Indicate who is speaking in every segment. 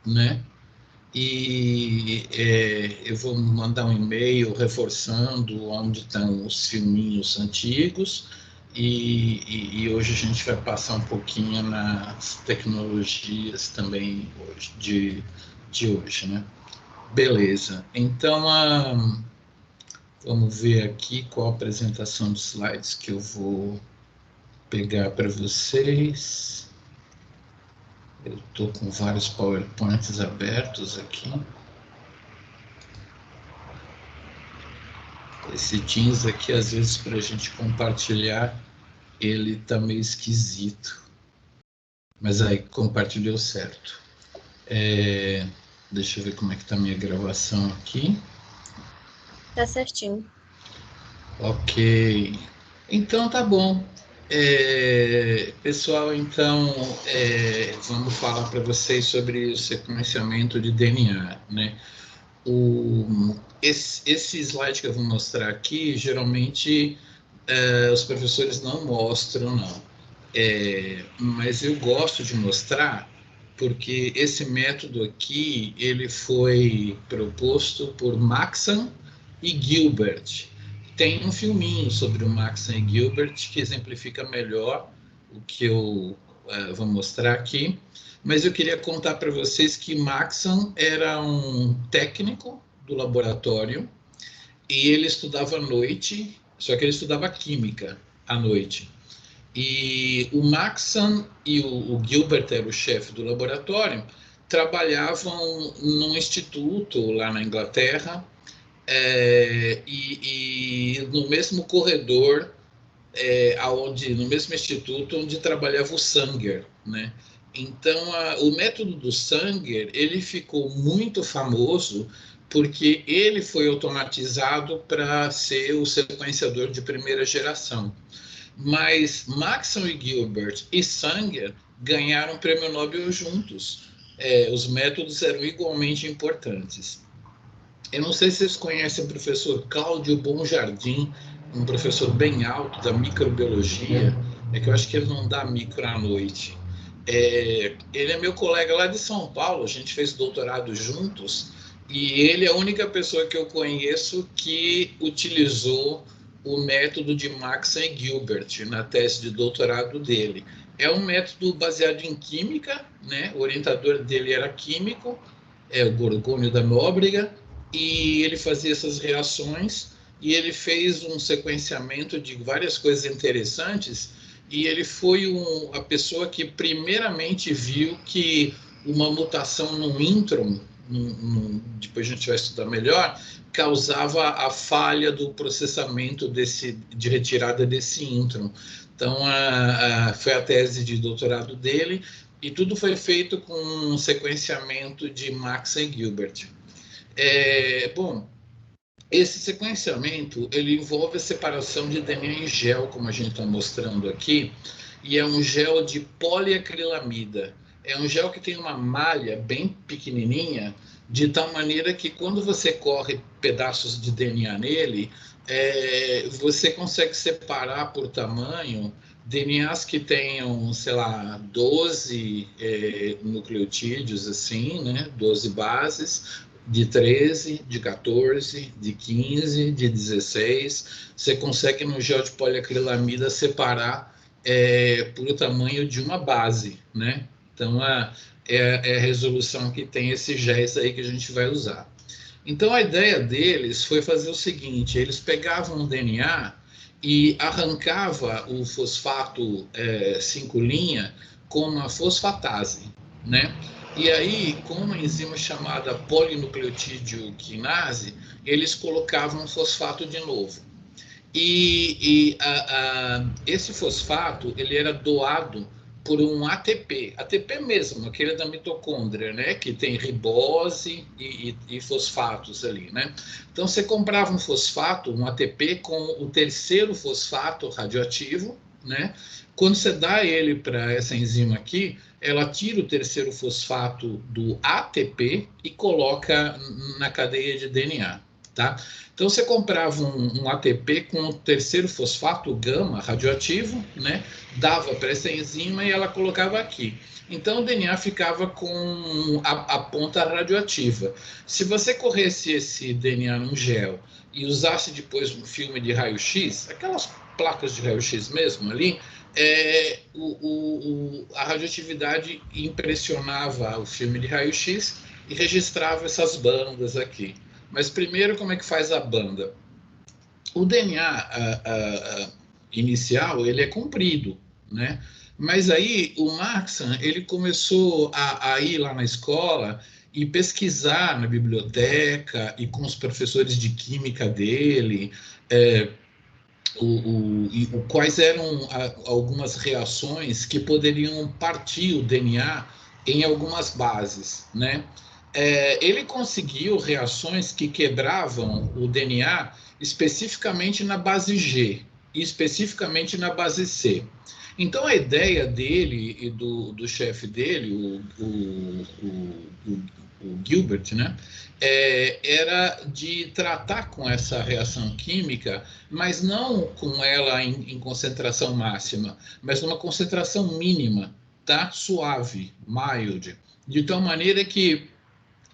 Speaker 1: né? E eu vou mandar um e-mail reforçando onde estão os filminhos antigos e hoje a gente vai passar um pouquinho nas tecnologias também de hoje, né? Beleza. Então, vamos ver aqui qual a apresentação de slides que eu vou pegar para vocês. Eu estou com vários PowerPoints abertos aqui. Esse Teams aqui, às vezes, para a gente compartilhar, ele tá meio esquisito. Mas aí, compartilhou certo. Deixa eu ver como é que tá a minha gravação aqui.
Speaker 2: Tá certinho.
Speaker 1: Ok. Então, tá bom. Pessoal, então, vamos falar para vocês sobre o sequenciamento de DNA, né? Esse slide que eu vou mostrar aqui, geralmente os professores não mostram, não. Mas eu gosto de mostrar porque esse método aqui ele foi proposto por Maxam e Gilbert. Tem um filminho sobre o Maxam e Gilbert que exemplifica melhor o que eu vou mostrar aqui. Mas eu queria contar para vocês que Maxam era um técnico do laboratório e ele estudava à noite, só que ele estudava química à noite. E o Maxam e o Gilbert, era o chefe do laboratório, trabalhavam num instituto lá na Inglaterra, e no mesmo corredor, no mesmo instituto onde trabalhava o Sanger, né? Então, o método do Sanger, ele ficou muito famoso porque ele foi automatizado para ser o sequenciador de primeira geração. Mas Maxwell e Gilbert e Sanger ganharam o prêmio Nobel juntos. Os métodos eram igualmente importantes. Eu não sei se vocês conhecem o professor Cláudio Bonjardim, um professor bem alto da microbiologia, que eu acho que ele não dá micro à noite. Ele é meu colega lá de São Paulo, a gente fez doutorado juntos, e ele é a única pessoa que eu conheço que utilizou o método de Maxam e Gilbert na tese de doutorado dele. É um método baseado em química, né? O orientador dele era químico, o Gorgônio da Nóbrega, e ele fazia essas reações e ele fez um sequenciamento de várias coisas interessantes e ele foi a pessoa que primeiramente viu que uma mutação no intron, depois a gente vai estudar melhor, causava a falha do processamento de retirada desse intron. Então, foi a tese de doutorado dele e tudo foi feito com um sequenciamento de Maxam e Gilbert. Bom, esse sequenciamento ele envolve a separação de DNA em gel, como a gente está mostrando aqui, e é um gel de poliacrilamida. É um gel que tem uma malha bem pequenininha, de tal maneira que quando você corre pedaços de DNA nele, você consegue separar por tamanho DNAs que tenham, sei lá, 12 nucleotídeos, assim, né? 12 bases, de 13, de 14, de 15, de 16. Você consegue no gel de poliacrilamida separar por tamanho de uma base, né? Então, é a resolução que tem esses géis aí que a gente vai usar. Então, a ideia deles foi fazer o seguinte, eles pegavam o DNA e arrancava o fosfato 5' com uma fosfatase, né? E aí, com uma enzima chamada polinucleotídeo quinase, eles colocavam fosfato de novo. Esse fosfato ele era doado por um ATP mesmo, aquele da mitocôndria, né, que tem ribose e fosfatos ali, né? Então você comprava um fosfato, um ATP com o terceiro fosfato radioativo, né? Quando você dá ele para essa enzima aqui, ela tira o terceiro fosfato do ATP e coloca na cadeia de DNA. tá? Então, você comprava um ATP com o terceiro fosfato gama radioativo, né? Dava para essa enzima e ela colocava aqui. Então, o DNA ficava com a ponta radioativa. Se você corresse esse DNA num gel e usasse depois um filme de raio-x, aquelas placas de raio-x mesmo ali, a radioatividade impressionava o filme de raio-x e registrava essas bandas aqui. Mas primeiro, como é que faz a banda? O DNA inicial, ele é comprido, né? Mas aí o Maxam, ele começou a ir lá na escola e pesquisar na biblioteca e com os professores de química dele, quais eram algumas reações que poderiam partir o DNA em algumas bases, né? Ele conseguiu reações que quebravam o DNA especificamente na base G e especificamente na base C. Então, a ideia dele e do chefe dele, o Gilbert, né, era de tratar com essa reação química, mas não com ela em concentração máxima, mas numa concentração mínima, tá? Suave, mild, de tal maneira que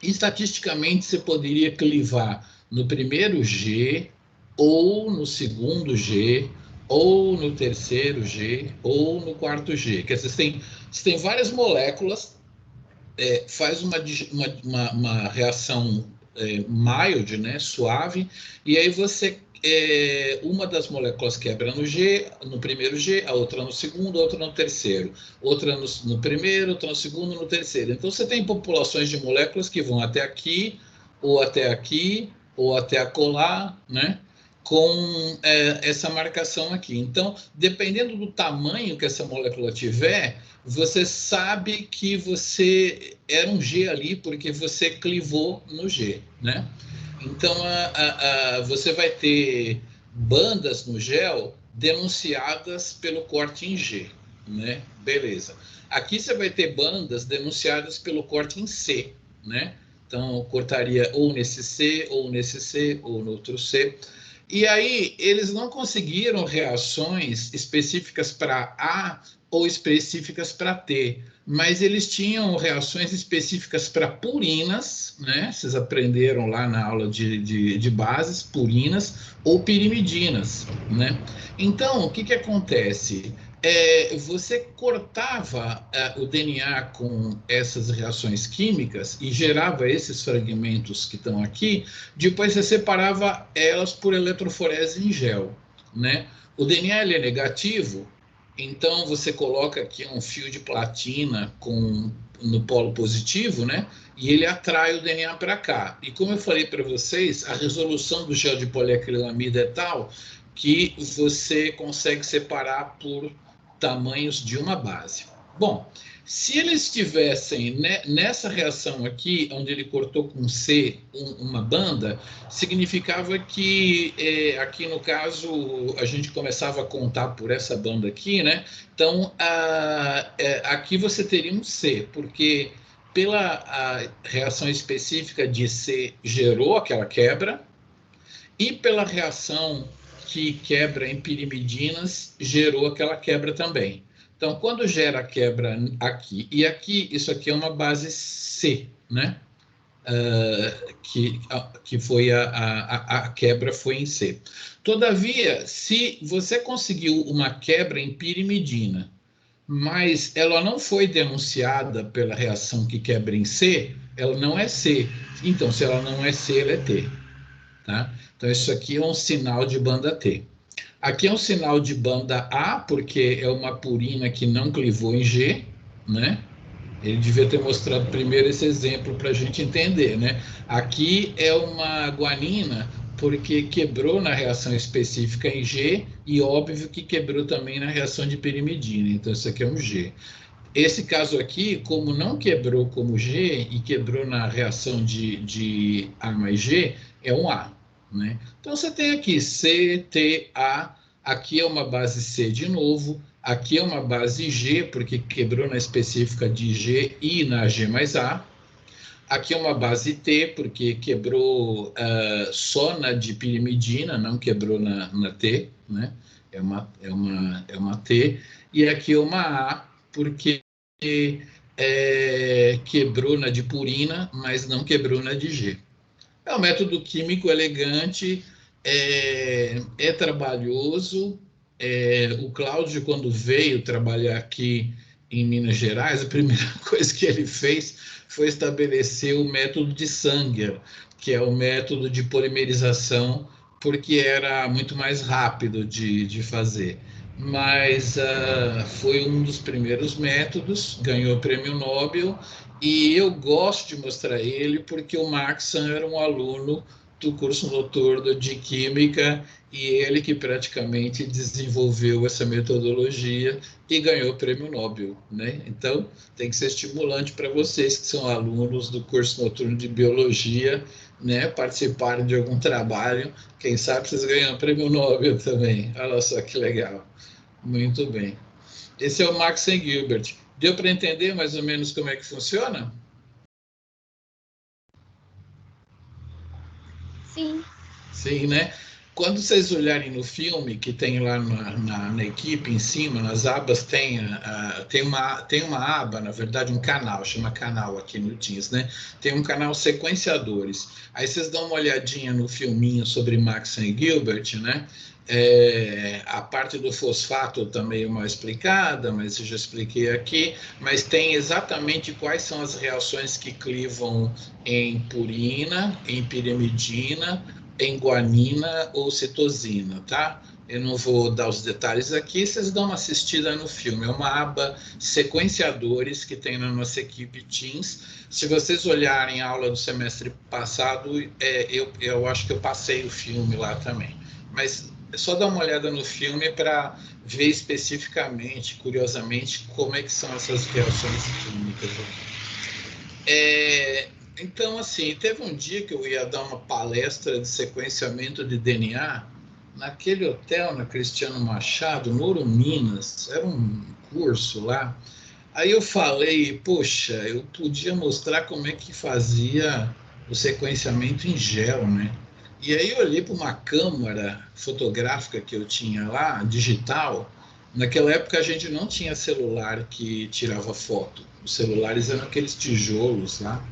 Speaker 1: estatisticamente você poderia clivar no primeiro G, ou no segundo G, ou no terceiro G, ou no quarto G. Quer dizer, você tem várias moléculas, faz uma reação mild, né, suave, e aí você uma das moléculas quebra no G, no primeiro G, a outra no segundo, a outra no terceiro, outra no primeiro, outra no segundo, no terceiro. Então você tem populações de moléculas que vão até aqui, ou até acolá, né? Com essa marcação aqui. Então, dependendo do tamanho que essa molécula tiver, você sabe que você era um G ali porque você clivou no G, né? Então, você vai ter bandas no gel denunciadas pelo corte em G, né? Beleza. Aqui você vai ter bandas denunciadas pelo corte em C, né? Então, cortaria ou nesse C, ou nesse C, ou no outro C. E aí, eles não conseguiram reações específicas para A ou específicas para T, mas eles tinham reações específicas para purinas, né? Vocês aprenderam lá na aula de bases, purinas ou pirimidinas, né? Então, o que acontece? Você cortava o DNA com essas reações químicas e gerava esses fragmentos que estão aqui, depois você separava elas por eletroforese em gel, né? O DNA ele é negativo, então você coloca aqui um fio de platina no polo positivo, né? E ele atrai o DNA para cá. E como eu falei para vocês, a resolução do gel de poliacrilamida é tal que você consegue separar por tamanhos de uma base. Bom, se eles estivessem nessa reação aqui, onde ele cortou com C uma banda, significava que aqui no caso a gente começava a contar por essa banda aqui, né? Então aqui você teria um C, porque pela reação específica de C gerou aquela quebra, e pela reação que quebra em pirimidinas gerou aquela quebra também. Então, quando gera a quebra aqui e aqui, isso aqui é uma base C, né? Que foi a quebra foi em C. Todavia, se você conseguiu uma quebra em pirimidina, mas ela não foi denunciada pela reação que quebra em C, ela não é C. Então, se ela não é C, ela é T. Tá? Então, isso aqui é um sinal de banda T. Aqui é um sinal de banda A, porque é uma purina que não clivou em G, né? Ele devia ter mostrado primeiro esse exemplo para a gente entender, né? Aqui é uma guanina, porque quebrou na reação específica em G, e óbvio que quebrou também na reação de pirimidina. Então, isso aqui é um G. Esse caso aqui, como não quebrou como G e quebrou na reação de A mais G, é um A, né? Então, você tem aqui C, T, A, aqui é uma base C de novo, aqui é uma base G, porque quebrou na específica de G e na G mais A. Aqui é uma base T, porque quebrou só na dipirimidina, não quebrou na T, né? É uma T. E aqui é uma A, porque quebrou na dipurina, mas não quebrou na de G. É um método químico elegante, é trabalhoso. O Cláudio, quando veio trabalhar aqui em Minas Gerais, a primeira coisa que ele fez foi estabelecer o método de Sanger, que é o método de polimerização, porque era muito mais rápido de fazer. Mas foi um dos primeiros métodos, ganhou o prêmio Nobel, e eu gosto de mostrar ele porque o Maxon era um aluno do curso noturno de Química e ele que praticamente desenvolveu essa metodologia e ganhou o prêmio Nobel, né? Então, tem que ser estimulante para vocês que são alunos do curso noturno de Biologia, né? Participarem de algum trabalho, quem sabe vocês ganham o prêmio Nobel também. Olha só que legal. Muito bem. Esse é o Max Gilbert. Deu para entender mais ou menos como é que funciona?
Speaker 2: Sim.
Speaker 1: Sim, né? Quando vocês olharem no filme, que tem lá na equipe, em cima, nas abas, tem uma aba, na verdade, um canal, chama canal aqui no Teams, né? Tem um canal sequenciadores. Aí vocês dão uma olhadinha no filminho sobre Max e Gilbert, né? A parte do fosfato também é mal explicada, mas eu já expliquei aqui, mas tem exatamente quais são as reações que clivam em purina, em pirimidina, em guanina ou citosina, tá? Eu não vou dar os detalhes aqui, vocês dão uma assistida no filme. É uma aba sequenciadores que tem na nossa equipe Teams. Se vocês olharem a aula do semestre passado, eu acho que eu passei o filme lá também. Mas é só dar uma olhada no filme para ver especificamente, curiosamente, como é que são essas reações químicas. Então, assim, teve um dia que eu ia dar uma palestra de sequenciamento de DNA naquele hotel, na Cristiano Machado, no Ouro Minas. Era um curso lá. Aí eu falei, poxa, eu podia mostrar como é que fazia o sequenciamento em gel, né? E aí eu olhei para uma câmera fotográfica que eu tinha lá, digital. Naquela época a gente não tinha celular que tirava foto. Os celulares eram aqueles tijolos lá.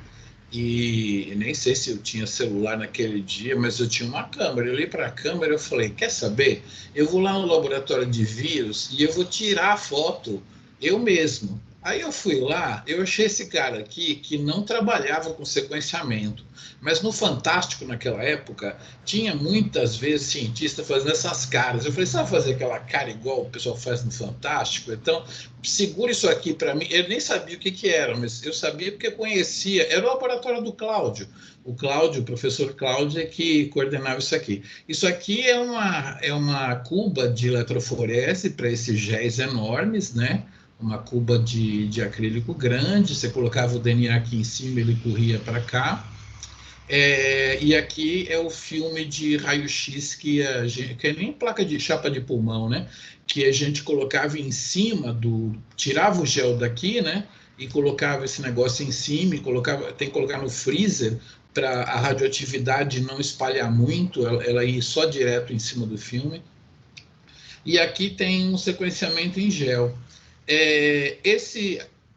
Speaker 1: E nem sei se eu tinha celular naquele dia, mas eu tinha uma câmera. Eu olhei para a câmera e falei, quer saber? Eu vou lá no laboratório de vírus e eu vou tirar a foto eu mesmo. Aí eu fui lá, eu achei esse cara aqui que não trabalhava com sequenciamento, mas no Fantástico naquela época tinha muitas vezes cientista fazendo essas caras. Eu falei, sabe fazer aquela cara igual o pessoal faz no Fantástico? Então, segura isso aqui para mim. Eu nem sabia o que era, mas eu sabia porque eu conhecia. Era o laboratório do Cláudio. O Cláudio, o professor Cláudio, é que coordenava isso aqui. Isso aqui é uma cuba de eletroforese para esses géis enormes, né? Uma cuba de acrílico grande, você colocava o DNA aqui em cima, ele corria para cá. E aqui é o filme de raio-x que é nem placa de chapa de pulmão, né? Que a gente colocava em cima tirava o gel daqui, né? E colocava esse negócio em cima, tem que colocar no freezer para a radioatividade não espalhar muito, ela ir só direto em cima do filme. E aqui tem um sequenciamento em gel.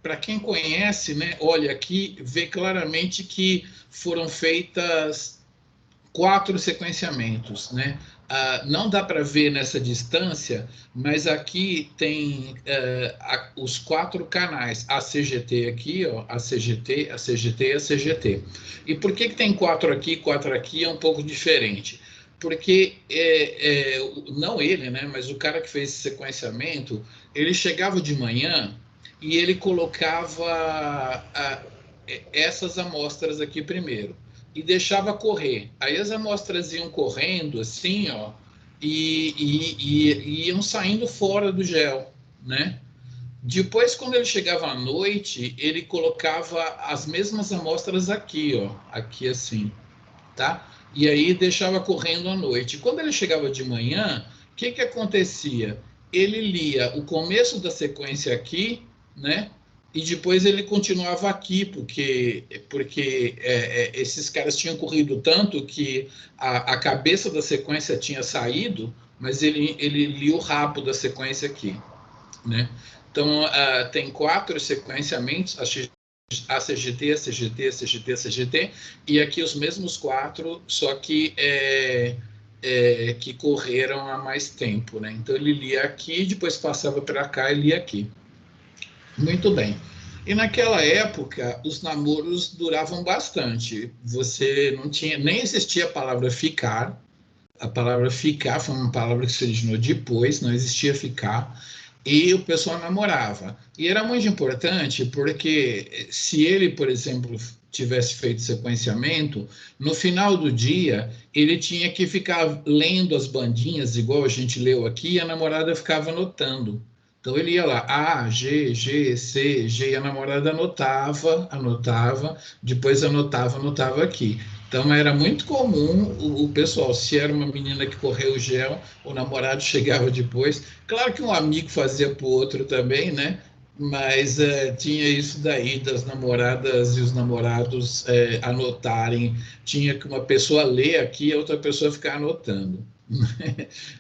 Speaker 1: Para quem conhece, né, olha aqui, vê claramente que foram feitas 4 sequenciamentos, né? Não dá para ver nessa distância, mas aqui tem os 4 canais, a CGT aqui, ó, a CGT, a CGT e a CGT. E por que tem 4 aqui, 4 aqui? É um pouco diferente. Porque, não ele, né, mas o cara que fez esse sequenciamento, ele chegava de manhã e ele colocava essas amostras aqui primeiro e deixava correr. Aí as amostras iam correndo assim, ó, e iam saindo fora do gel, né? Depois, quando ele chegava à noite, ele colocava as mesmas amostras aqui, ó, aqui assim, tá? E aí deixava correndo à noite. Quando ele chegava de manhã, o que acontecia? Ele lia o começo da sequência aqui, né? E depois ele continuava aqui, porque esses caras tinham corrido tanto que a cabeça da sequência tinha saído, mas ele lia o rabo da sequência aqui, né? Então, tem 4 sequenciamentos, ACGT, ACGT, ACGT, ACGT, e aqui os mesmos 4, só que que correram há mais tempo, né? Então, ele lia aqui, depois passava para cá e lia aqui. Muito bem. E naquela época, os namoros duravam bastante. Você não tinha, nem existia a palavra ficar. A palavra ficar foi uma palavra que se originou depois, não existia ficar. E o pessoal namorava. E era muito importante porque se ele, por exemplo, tivesse feito sequenciamento, no final do dia ele tinha que ficar lendo as bandinhas, igual a gente leu aqui, e a namorada ficava anotando. Então ele ia lá, A, G, G, C, G, e a namorada anotava, depois anotava aqui. Então era muito comum o pessoal, se era uma menina que correu o gel, o namorado chegava depois. Claro que um amigo fazia para o outro também, né? Mas tinha isso daí das namoradas e os namorados anotarem. Tinha que uma pessoa ler aqui e a outra pessoa ficar anotando.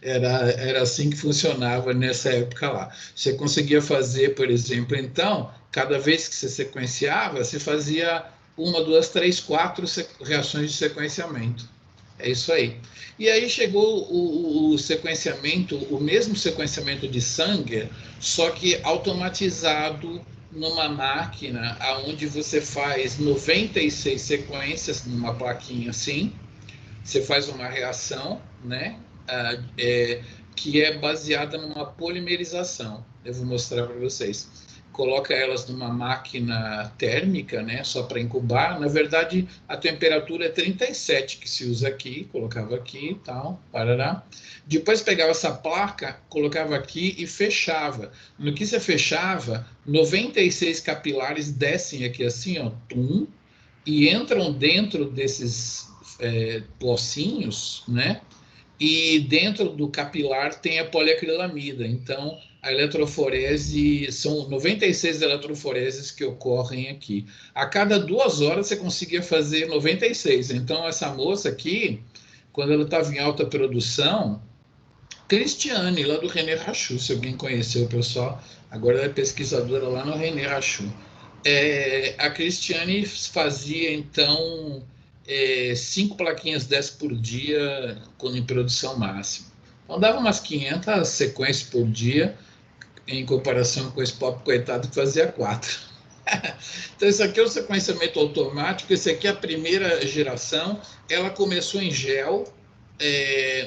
Speaker 1: Era assim que funcionava nessa época lá. Você conseguia fazer, por exemplo, então, cada vez que você sequenciava, você fazia 1, 2, 3, 4 reações de sequenciamento. É isso aí. E aí chegou o sequenciamento, o mesmo sequenciamento de Sanger, só que automatizado numa máquina onde você faz 96 sequências numa plaquinha assim, você faz uma reação, né? Que é baseada numa polimerização. Eu vou mostrar para vocês. Coloca elas numa máquina térmica, né? Só para incubar. Na verdade, a temperatura é 37 que se usa aqui. Colocava aqui e tal, parará. Depois pegava essa placa, colocava aqui e fechava. No que você fechava, 96 capilares descem aqui assim, ó, tum, e entram dentro desses pocinhos, né? E dentro do capilar tem a poliacrilamida. Então, a eletroforese, são 96 eletroforeses que ocorrem aqui. A cada 2 horas você conseguia fazer 96. Então, essa moça aqui, quando ela estava em alta produção, Cristiane, lá do René Rachou, se alguém conheceu o pessoal, agora ela é pesquisadora lá no René Rachou. A Cristiane fazia, então, 5 plaquinhas 10 por dia, quando em produção máxima. Então, dava umas 500 sequências por dia, em comparação com esse pobre coitado que fazia 4. Então, isso aqui é o sequenciamento automático, esse aqui é a primeira geração, ela começou em gel,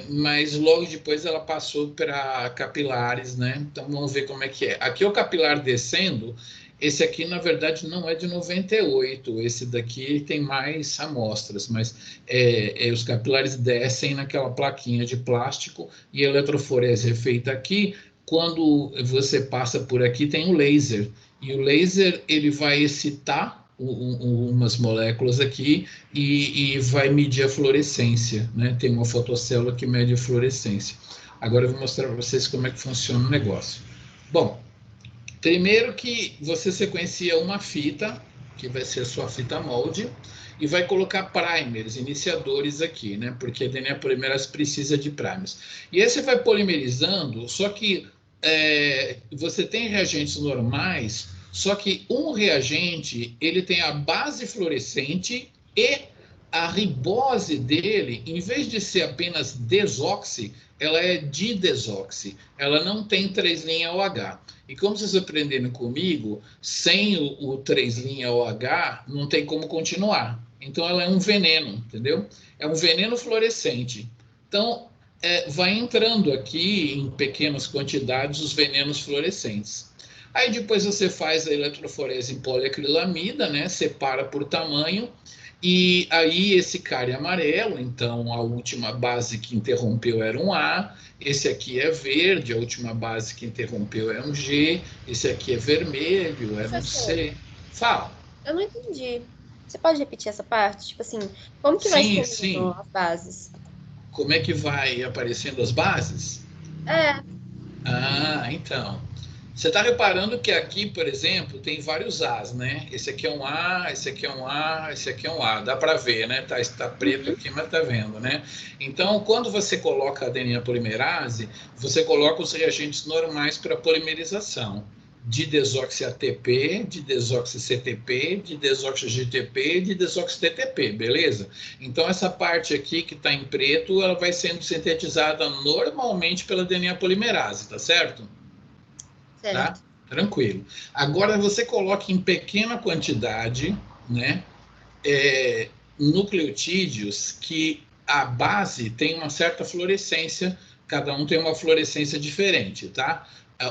Speaker 1: mas logo depois ela passou para capilares, né? Então, vamos ver como é que é. Aqui é o capilar descendo. Esse aqui, na verdade, não é de 98, esse daqui tem mais amostras, mas os capilares descem naquela plaquinha de plástico e a eletroforese é feita aqui. Quando você passa por aqui, tem o laser, e o laser ele vai excitar umas moléculas aqui e vai medir a fluorescência, né? Tem uma fotocélula que mede a fluorescência. Agora eu vou mostrar para vocês como é que funciona o negócio. Bom, primeiro que você sequencia uma fita, que vai ser a sua fita molde, e vai colocar primers, iniciadores aqui, né? Porque a DNA polimerase precisa de primers. E aí você vai polimerizando, só que você tem reagentes normais, só que um reagente, ele tem a base fluorescente e a ribose dele, em vez de ser apenas desoxi, ela é didesoxi. Ela não tem 3' OH. E como vocês aprenderam comigo, sem o 3' OH, não tem como continuar. Então, ela é um veneno, entendeu? É um veneno fluorescente. Então, vai entrando aqui em pequenas quantidades os venenos fluorescentes. Aí depois você faz a eletroforese em poliacrilamida, né? Separa por tamanho. E aí esse cara é amarelo, então a última base que interrompeu era um A, esse aqui é verde, a última base que interrompeu é um G, esse aqui é vermelho, é um C. Fala.
Speaker 2: Eu não entendi. Você pode repetir essa parte? Tipo assim, como que vai
Speaker 1: Sim,
Speaker 2: escolhendo
Speaker 1: sim.
Speaker 2: as bases?
Speaker 1: Como é que vai aparecendo as bases?
Speaker 2: É,
Speaker 1: Ah, então. Você está reparando que aqui, por exemplo, tem vários As, né? Esse aqui é um A, esse aqui é um A, esse aqui é um A. Dá para ver, né? Tá preto aqui, mas tá vendo, né? Então, quando você coloca a adenina polimerase, você coloca os reagentes normais para polimerização. De desoxi-ATP, de desoxi-CTP, de desoxi-GTP, de desoxi-TTP, beleza? Então, essa parte aqui que está em preto, ela vai sendo sintetizada normalmente pela adenina polimerase, tá certo? Tá?
Speaker 2: Certo.
Speaker 1: Tranquilo. Agora você coloca em pequena quantidade, né, nucleotídeos que a base tem uma certa fluorescência, cada um tem uma fluorescência diferente, tá?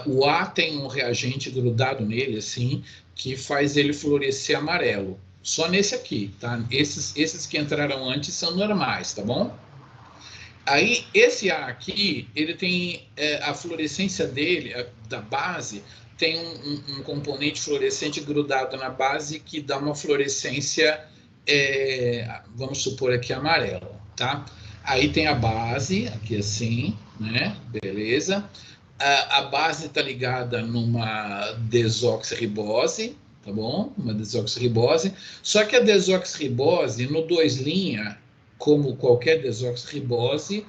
Speaker 1: O A tem um reagente grudado nele, assim, que faz ele florescer amarelo. Só nesse aqui, tá? Esses que entraram antes são normais, tá bom? Aí, esse A aqui, ele tem a fluorescência dele, da base, tem um componente fluorescente grudado na base que dá uma fluorescência, vamos supor aqui, amarela, tá? Aí tem a base, aqui assim, né? Beleza. A base está ligada numa desoxirribose, tá bom? Uma desoxirribose. Só que a desoxirribose, no 2' como qualquer desoxirribose,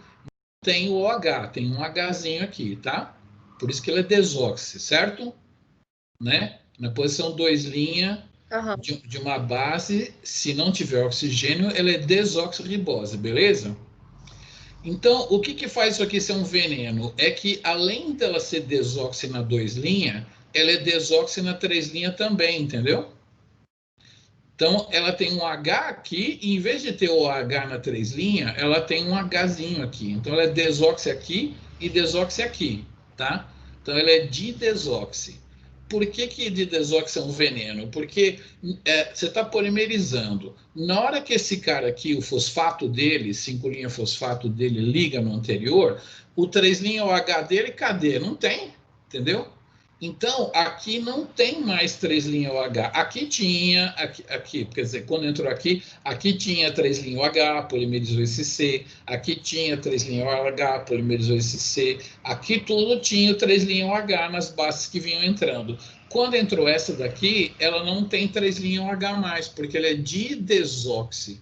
Speaker 1: tem o OH, tem um Hzinho aqui, tá? Por isso que ele é desoxi, certo? Né? Na posição 2'
Speaker 2: Aham.
Speaker 1: de uma base, se não tiver oxigênio, ela é desoxirribose, beleza? Então, o que faz isso aqui ser um veneno? É que, além dela ser desoxi na 2', ela é desoxi na 3' também, entendeu? Então, ela tem um H aqui, e em vez de ter o H na 3', ela tem um Hzinho aqui. Então, ela é desoxi aqui e desoxi aqui, tá? Então, ela é didesoxi. Por que didesoxi é um veneno? Porque você está polimerizando. Na hora que esse cara aqui, o fosfato dele, 5' fosfato dele, liga no anterior, o 3' o H dele, cadê? Não tem, entendeu? Então, aqui não tem mais 3' OH. Aqui tinha, aqui, quer dizer, quando entrou aqui tinha 3' OH, polimerizou esse C. Aqui tinha 3' OH, polimerizou esse C. Aqui tudo tinha o 3' OH nas bases que vinham entrando. Quando entrou essa daqui, ela não tem 3' OH mais, porque ela é didesoxi.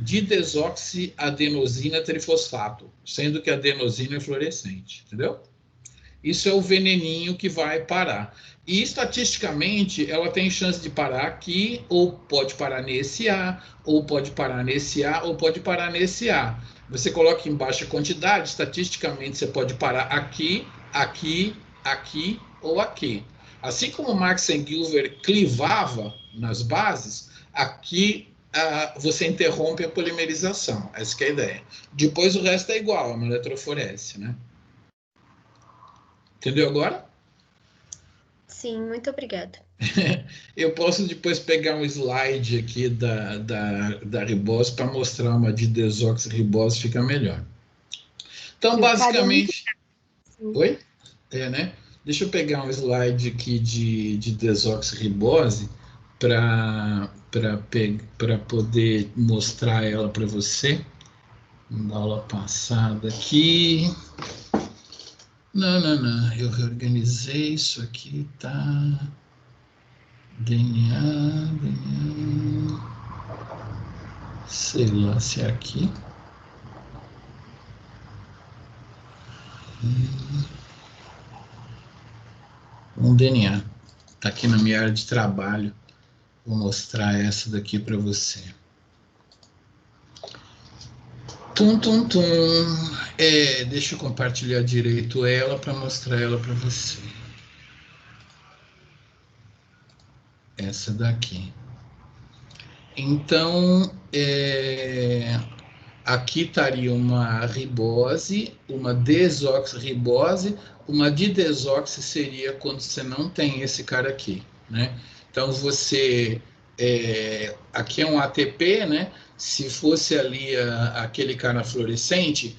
Speaker 1: Didesoxiadenosina trifosfato, sendo que a adenosina é fluorescente, entendeu? Isso é o veneninho que vai parar. E, estatisticamente, ela tem chance de parar aqui, ou pode parar nesse A, ou pode parar nesse A, ou pode parar nesse A. Você coloca em baixa quantidade, estatisticamente, você pode parar aqui, aqui, aqui ou aqui. Assim como Marx e Gilbert clivava nas bases, aqui você interrompe a polimerização. Essa é a ideia. Depois o resto é igual, é uma eletroforese, né? Entendeu agora?
Speaker 2: Sim, muito obrigada.
Speaker 1: Eu posso depois pegar um slide aqui da ribose para mostrar uma de desoxirribose, fica melhor. Então, basicamente... Oi? Né? Deixa eu pegar um slide aqui de desoxirribose para poder mostrar ela para você. Na aula passada aqui... Não, eu reorganizei isso aqui, tá? DNA, sei lá se é aqui. Um DNA, tá aqui na minha área de trabalho. Vou mostrar essa daqui para você. Deixa eu compartilhar direito ela para mostrar ela para você. Essa daqui. Então, aqui estaria uma ribose, uma desoxirribose, uma didesoxi seria quando você não tem esse cara aqui, né? Então, aqui é um ATP, né? Se fosse ali aquele cara fluorescente,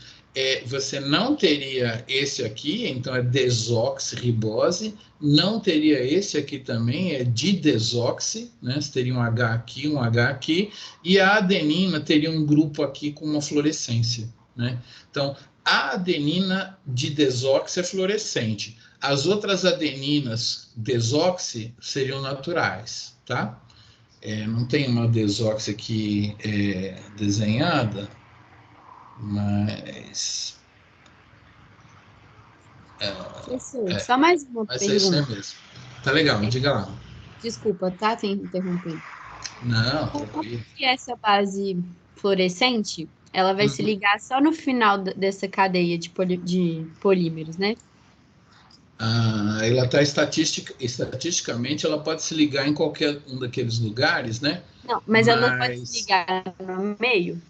Speaker 1: você não teria esse aqui, então é desoxirribose, não teria esse aqui também, é didesoxi, né? Você teria um H aqui, um H aqui, e a adenina teria um grupo aqui com uma fluorescência, né? Então, a adenina didesoxi é fluorescente. As outras adeninas desoxi seriam naturais, tá? Não tem uma desoxi aqui desenhada, mas...
Speaker 2: Professor, só mais uma
Speaker 1: Mas é isso aí
Speaker 2: pergunta.
Speaker 1: mesmo. Tá legal,
Speaker 2: É,
Speaker 1: diga lá.
Speaker 2: desculpa, tá? Te interrompendo.
Speaker 1: Não,
Speaker 2: Como
Speaker 1: tranquilo.
Speaker 2: que essa base fluorescente, ela vai se
Speaker 1: Uhum.
Speaker 2: ligar só no final dessa cadeia de polímeros, né?
Speaker 1: Ela está estatisticamente, ela pode se ligar em qualquer um daqueles lugares, né?
Speaker 2: Não, mas ela não pode se
Speaker 1: Mas
Speaker 2: ligar no meio?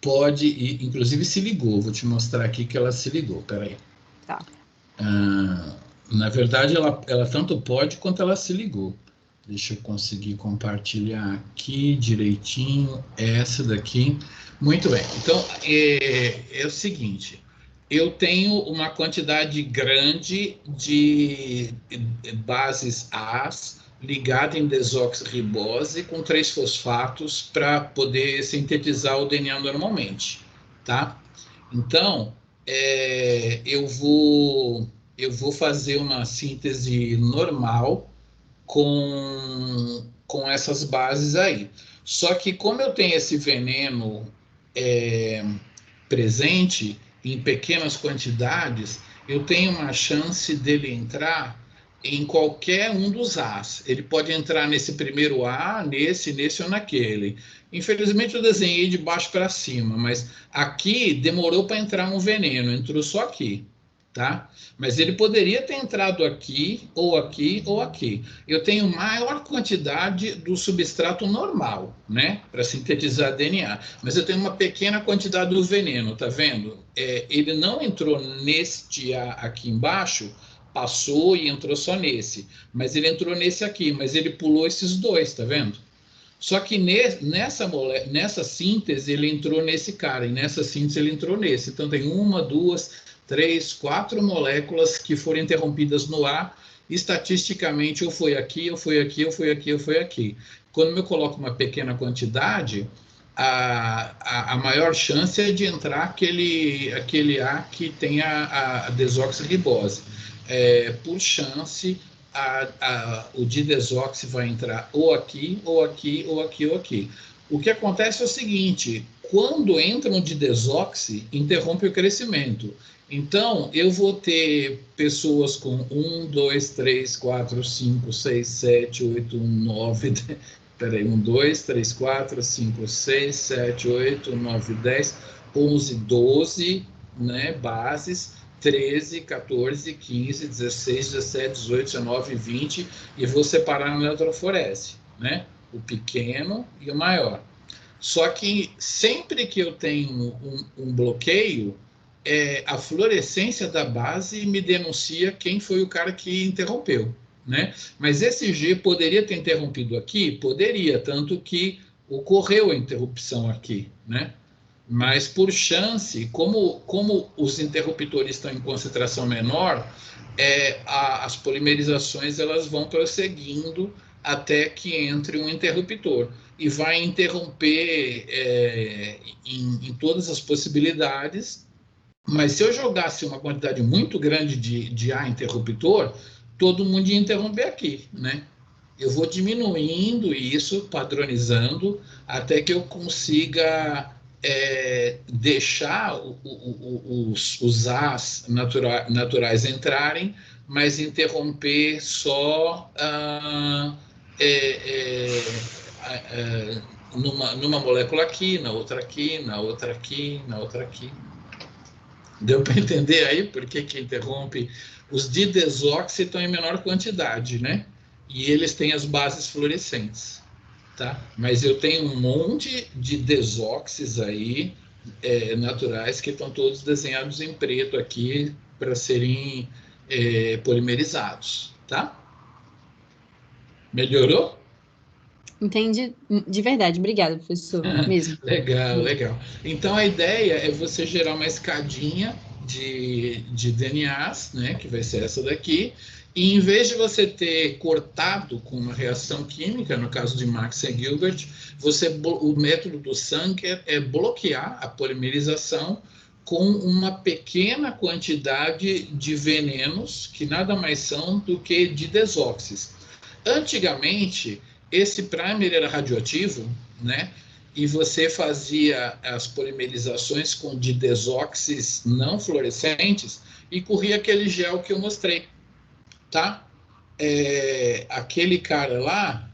Speaker 1: pode, e inclusive se ligou. Vou te mostrar aqui que ela se ligou. Peraí.
Speaker 2: Tá.
Speaker 1: Na verdade, ela tanto pode quanto ela se ligou. Deixa eu conseguir compartilhar aqui direitinho essa daqui. Muito bem. Então, é o seguinte: eu tenho uma quantidade grande de bases As ligada em desoxirribose com 3-fosfatos para poder sintetizar o DNA normalmente, tá? Então, eu vou fazer uma síntese normal com essas bases aí. Só que como eu tenho esse veneno é, presente em pequenas quantidades, eu tenho uma chance dele entrar em qualquer um dos As. Ele pode entrar nesse primeiro A, nesse ou naquele. Infelizmente eu desenhei de baixo para cima, mas aqui demorou para entrar um veneno, entrou só aqui, tá? Mas ele poderia ter entrado aqui, ou aqui, ou aqui. Eu tenho maior quantidade do substrato normal, né, para sintetizar DNA, mas eu tenho uma pequena quantidade do veneno, tá vendo? Ele não entrou neste aqui embaixo, passou e entrou só nesse, mas ele entrou nesse aqui, mas ele pulou esses dois, tá vendo? Só que nessa síntese ele entrou nesse cara, e nessa síntese ele entrou nesse. Então tem uma, duas, três, quatro moléculas que foram interrompidas no ar. Estatisticamente, ou foi aqui, ou foi aqui, ou foi aqui, ou foi aqui. Quando eu coloco uma pequena quantidade, a maior chance é de entrar aquele A que tem a desoxirribose. Por chance, o didesoxi vai entrar ou aqui, ou aqui, ou aqui, ou aqui. O que acontece é o seguinte: quando entra um didesoxi, interrompe o crescimento. Então, eu vou ter pessoas com 1, 2, 3, 4, 5, 6, 7, 8, 9. Peraí, 1, 2, 3, 4, 5, 6, 7, 8, 9, 10, 11, 12, né, bases, 13, 14, 15, 16, 17, 18, 19, 20, e vou separar na eletroforese, né? O pequeno e o maior. Só que sempre que eu tenho um bloqueio, a fluorescência da base me denuncia quem foi o cara que interrompeu, né? Mas esse G poderia ter interrompido aqui? Poderia, tanto que ocorreu a interrupção aqui, né? Mas por chance, como os interruptores estão em concentração menor, as polimerizações elas vão prosseguindo até que entre um interruptor e vai interromper em todas as possibilidades. Mas se eu jogasse uma quantidade muito grande de A interruptor, todo mundo ia interromper aqui, né? Eu vou diminuindo isso, padronizando, até que eu consiga deixar os As naturais entrarem, mas interromper só numa molécula aqui, na outra aqui, na outra aqui, na outra aqui. Deu para entender aí por que interrompe? Os didesoxi estão em menor quantidade, né? E eles têm as bases fluorescentes, tá? Mas eu tenho um monte de desoxis aí, naturais, que estão todos desenhados em preto aqui para serem polimerizados, tá? Melhorou?
Speaker 2: Entendi de verdade. Obrigada, professor. Mesmo.
Speaker 1: Legal, legal. Então a ideia é você gerar uma escadinha de DNAs, né, que vai ser essa daqui, e em vez de você ter cortado com uma reação química, no caso de Max e Gilbert, o método do Sanger é bloquear a polimerização com uma pequena quantidade de venenos, que nada mais são do que didesóxis. Antigamente, esse primer era radioativo, né? E você fazia as polimerizações com didesóxis não fluorescentes e corria aquele gel que eu mostrei, tá? Aquele cara lá,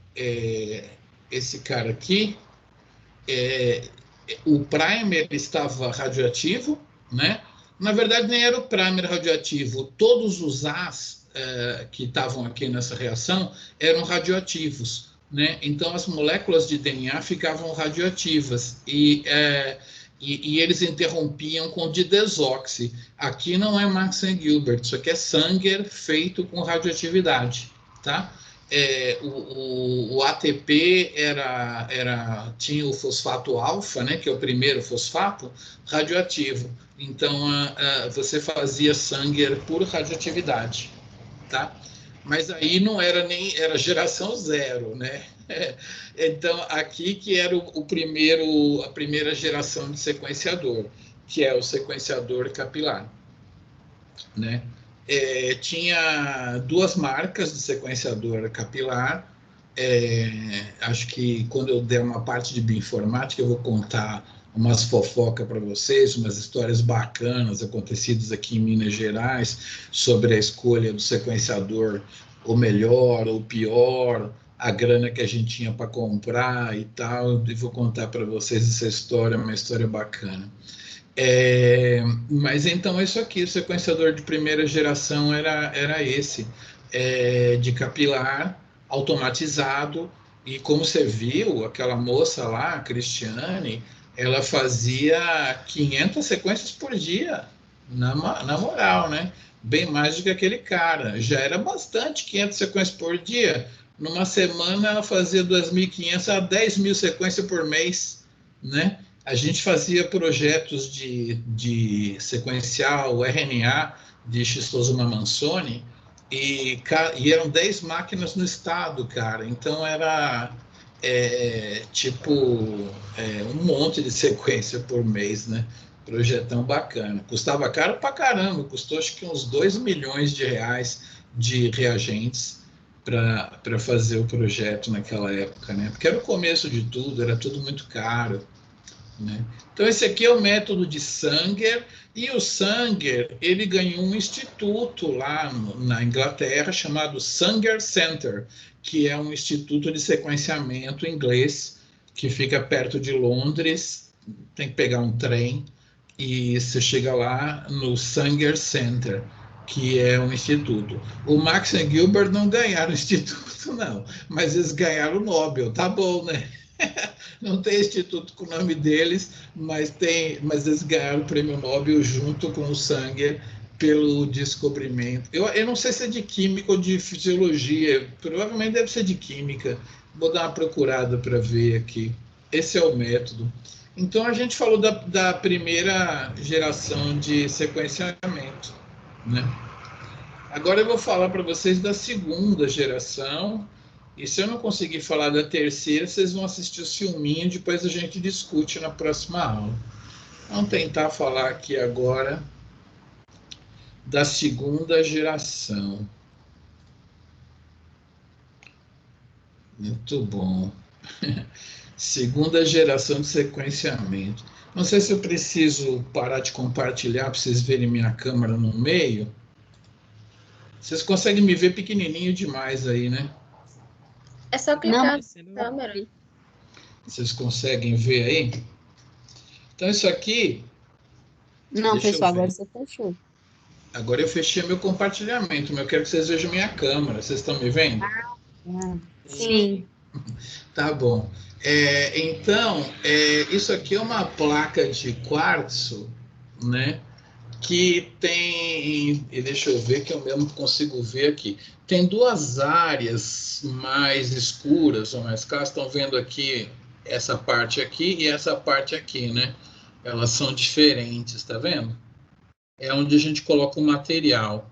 Speaker 1: esse cara aqui, o primer estava radioativo, né? Na verdade, nem era o primer radioativo. Todos os As que estavam aqui nessa reação eram radioativos, né? Então, as moléculas de DNA ficavam radioativas e eles interrompiam com didesoxi. Aqui não é Maxen Gilbert, isso aqui é Sanger feito com radioatividade, tá? O ATP tinha o fosfato alfa, né, que é o primeiro fosfato radioativo. Então, você fazia Sanger por radioatividade, tá? Mas aí não era era geração zero, né? Então, aqui que era a primeira geração de sequenciador, que é o sequenciador capilar, né? Tinha duas marcas de sequenciador capilar. Acho que quando eu der uma parte de bioinformática, eu vou contar umas fofocas para vocês, umas histórias bacanas acontecidas aqui em Minas Gerais sobre a escolha do sequenciador, o melhor ou pior, a grana que a gente tinha para comprar e tal. E vou contar para vocês essa história, uma história bacana. Mas então isso aqui, o sequenciador de primeira geração era esse, de capilar, automatizado, e como você viu, aquela moça lá, a Cristiane, ela fazia 500 sequências por dia, na moral, né? Bem mais do que aquele cara, já era bastante 500 sequências por dia. Numa semana ela fazia 2.500 a 10.000 sequências por mês, né? A gente fazia projetos de sequencial RNA de Schistosoma mansoni e eram 10 máquinas no estado, cara. Então era um monte de sequência por mês, né? Projetão bacana. Custava caro pra caramba, custou acho que uns 2 milhões de reais de reagentes para fazer o projeto naquela época, né? Porque era o começo de tudo, era tudo muito caro, né? Então, esse aqui é o método de Sanger, e o Sanger, ele ganhou um instituto lá na Inglaterra chamado Sanger Center, que é um instituto de sequenciamento inglês que fica perto de Londres. Tem que pegar um trem e você chega lá no Sanger Center, que é um instituto. O Max e Gilbert não ganharam o instituto, não, mas eles ganharam o Nobel, tá bom, né? Não tem instituto com o nome deles, mas eles ganharam o prêmio Nobel junto com o Sanger pelo descobrimento. Eu não sei se é de química ou de fisiologia, provavelmente deve ser de química. Vou dar uma procurada para ver aqui. Esse é o método. Então, a gente falou da primeira geração de sequenciamento, né? Agora eu vou falar para vocês da segunda geração. E se eu não conseguir falar da terceira, vocês vão assistir o filminho, depois a gente discute na próxima aula. Vamos tentar falar aqui agora da segunda geração. Muito bom. Segunda geração de sequenciamento. Não sei se eu preciso parar de compartilhar para vocês verem minha câmera no meio. Vocês conseguem me ver pequenininho demais aí, né?
Speaker 2: É só clicar na câmera.
Speaker 1: Vocês conseguem ver aí? Então, isso aqui...
Speaker 3: Não, pessoal, agora você fechou.
Speaker 1: Agora eu fechei meu compartilhamento, mas eu quero que vocês vejam minha câmera. Vocês estão me vendo?
Speaker 3: Sim.
Speaker 1: Tá bom. Então, isso aqui é uma placa de quartzo, né? Que tem, e deixa eu ver que eu mesmo consigo ver aqui. Tem duas áreas mais escuras ou mais claras. Estão vendo aqui essa parte aqui e essa parte aqui, né? Elas são diferentes, tá vendo? É onde a gente coloca o material.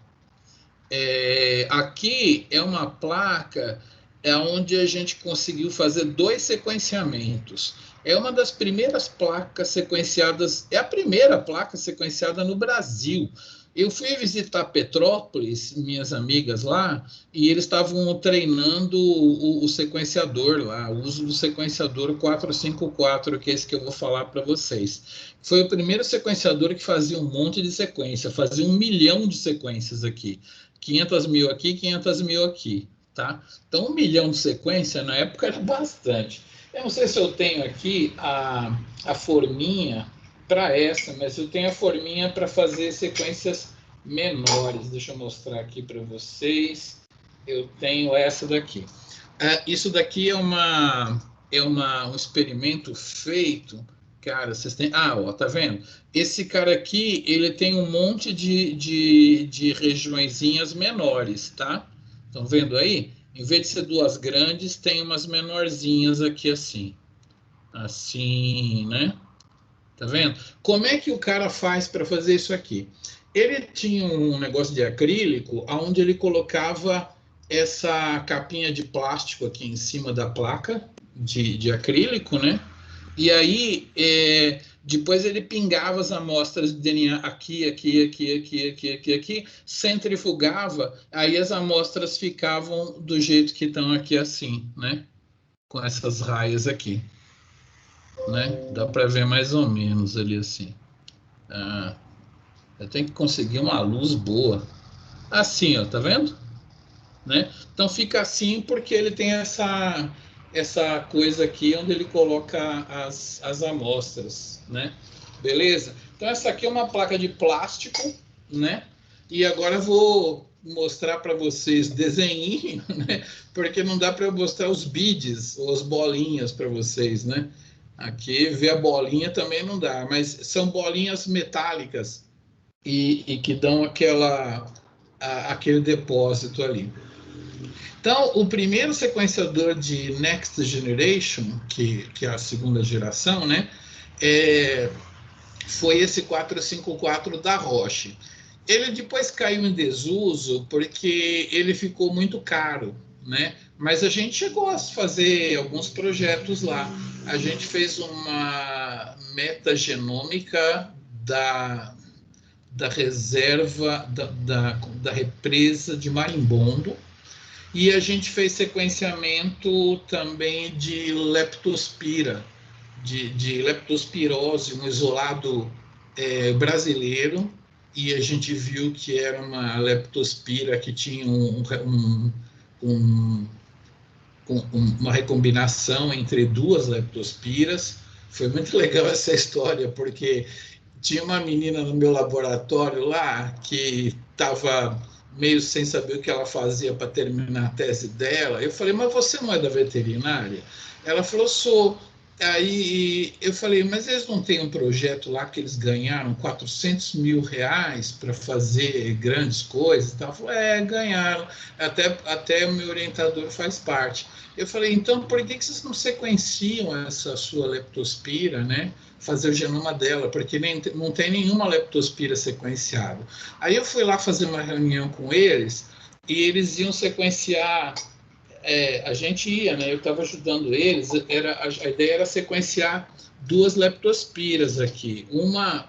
Speaker 1: Aqui é uma placa é onde a gente conseguiu fazer 2 sequenciamentos. É uma das primeiras placas sequenciadas, é a primeira placa sequenciada no Brasil. Eu fui visitar Petrópolis, minhas amigas lá, e eles estavam treinando o sequenciador lá, o uso do sequenciador 454, que é esse que eu vou falar para vocês. Foi o primeiro sequenciador que fazia um monte de sequência, fazia 1 milhão de sequências aqui. 500 mil aqui, 500 mil aqui, tá? Então, 1 milhão de sequência na época era bastante. Eu não sei se eu tenho aqui a forminha para essa, mas eu tenho a forminha para fazer sequências menores. Deixa eu mostrar aqui para vocês. Eu tenho essa daqui. Isso daqui é um experimento feito. Cara, vocês têm... ó, tá vendo? Esse cara aqui, ele tem um monte de regiõezinhas menores, tá? Estão vendo aí? Em vez de ser 2 grandes, tem umas menorzinhas aqui assim. Assim, né? Tá vendo? Como é que o cara faz para fazer isso aqui? Ele tinha um negócio de acrílico, onde ele colocava essa capinha de plástico aqui em cima da placa de acrílico, né? E aí, depois ele pingava as amostras de DNA aqui, centrifugava, aí as amostras ficavam do jeito que estão aqui assim, né? Com essas raias aqui, né? Dá para ver mais ou menos ali assim. Eu tenho que conseguir uma luz boa. Assim, ó, tá vendo? Né? Então fica assim porque ele tem essa coisa aqui onde ele coloca as amostras, né? Beleza? Então essa aqui é uma placa de plástico, né? E agora eu vou mostrar para vocês desenhinho, né? Porque não dá para eu mostrar os beads ou as bolinhas para vocês, né? Aqui ver a bolinha também não dá, mas são bolinhas metálicas e que dão aquele depósito ali. Então, o primeiro sequenciador de Next Generation, que é a segunda geração, né, foi esse 454 da Roche. Ele depois caiu em desuso porque ele ficou muito caro, né? Mas a gente chegou a fazer alguns projetos lá. A gente fez uma metagenômica da reserva, da represa de Marimbondo, e a gente fez sequenciamento também de leptospira, de leptospirose, um isolado brasileiro, e a gente viu que era uma leptospira que tinha uma recombinação entre 2 leptospiras. Foi muito legal essa história, porque tinha uma menina no meu laboratório lá que estava meio sem saber o que ela fazia para terminar a tese dela. Eu falei, mas você não é da veterinária? Ela falou, sou. Aí eu falei, mas eles não têm um projeto lá que eles ganharam 400 mil reais para fazer grandes coisas e tal? Ela falou, ganharam, até o meu orientador faz parte. Eu falei, então por que vocês não sequenciam essa sua leptospira, né? Fazer o genoma dela, porque não tem nenhuma leptospira sequenciada. Aí eu fui lá fazer uma reunião com eles e eles iam sequenciar. A gente ia, né? Eu estava ajudando eles. A ideia era sequenciar 2 leptospiras aqui. Uma,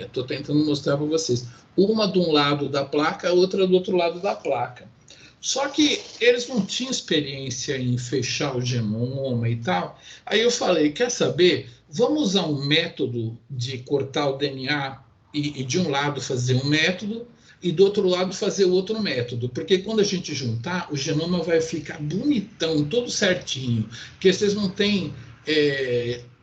Speaker 1: estou tentando mostrar para vocês. Uma de um lado da placa, outra do outro lado da placa. Só que eles não tinham experiência em fechar o genoma e tal. Aí eu falei, quer saber? Vamos usar um método de cortar o DNA e de um lado fazer um método e do outro lado fazer outro método, porque quando a gente juntar, o genoma vai ficar bonitão, todo certinho, porque vocês não têm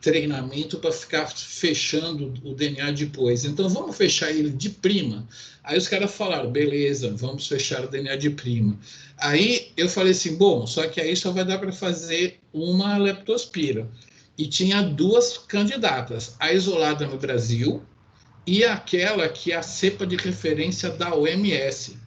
Speaker 1: treinamento para ficar fechando o DNA depois. Então, vamos fechar ele de prima. Aí os caras falaram, beleza, vamos fechar o DNA de prima. Aí eu falei assim, bom, só que aí só vai dar para fazer uma leptospira. E tinha 2 candidatas, a isolada no Brasil e aquela que é a cepa de referência da OMS.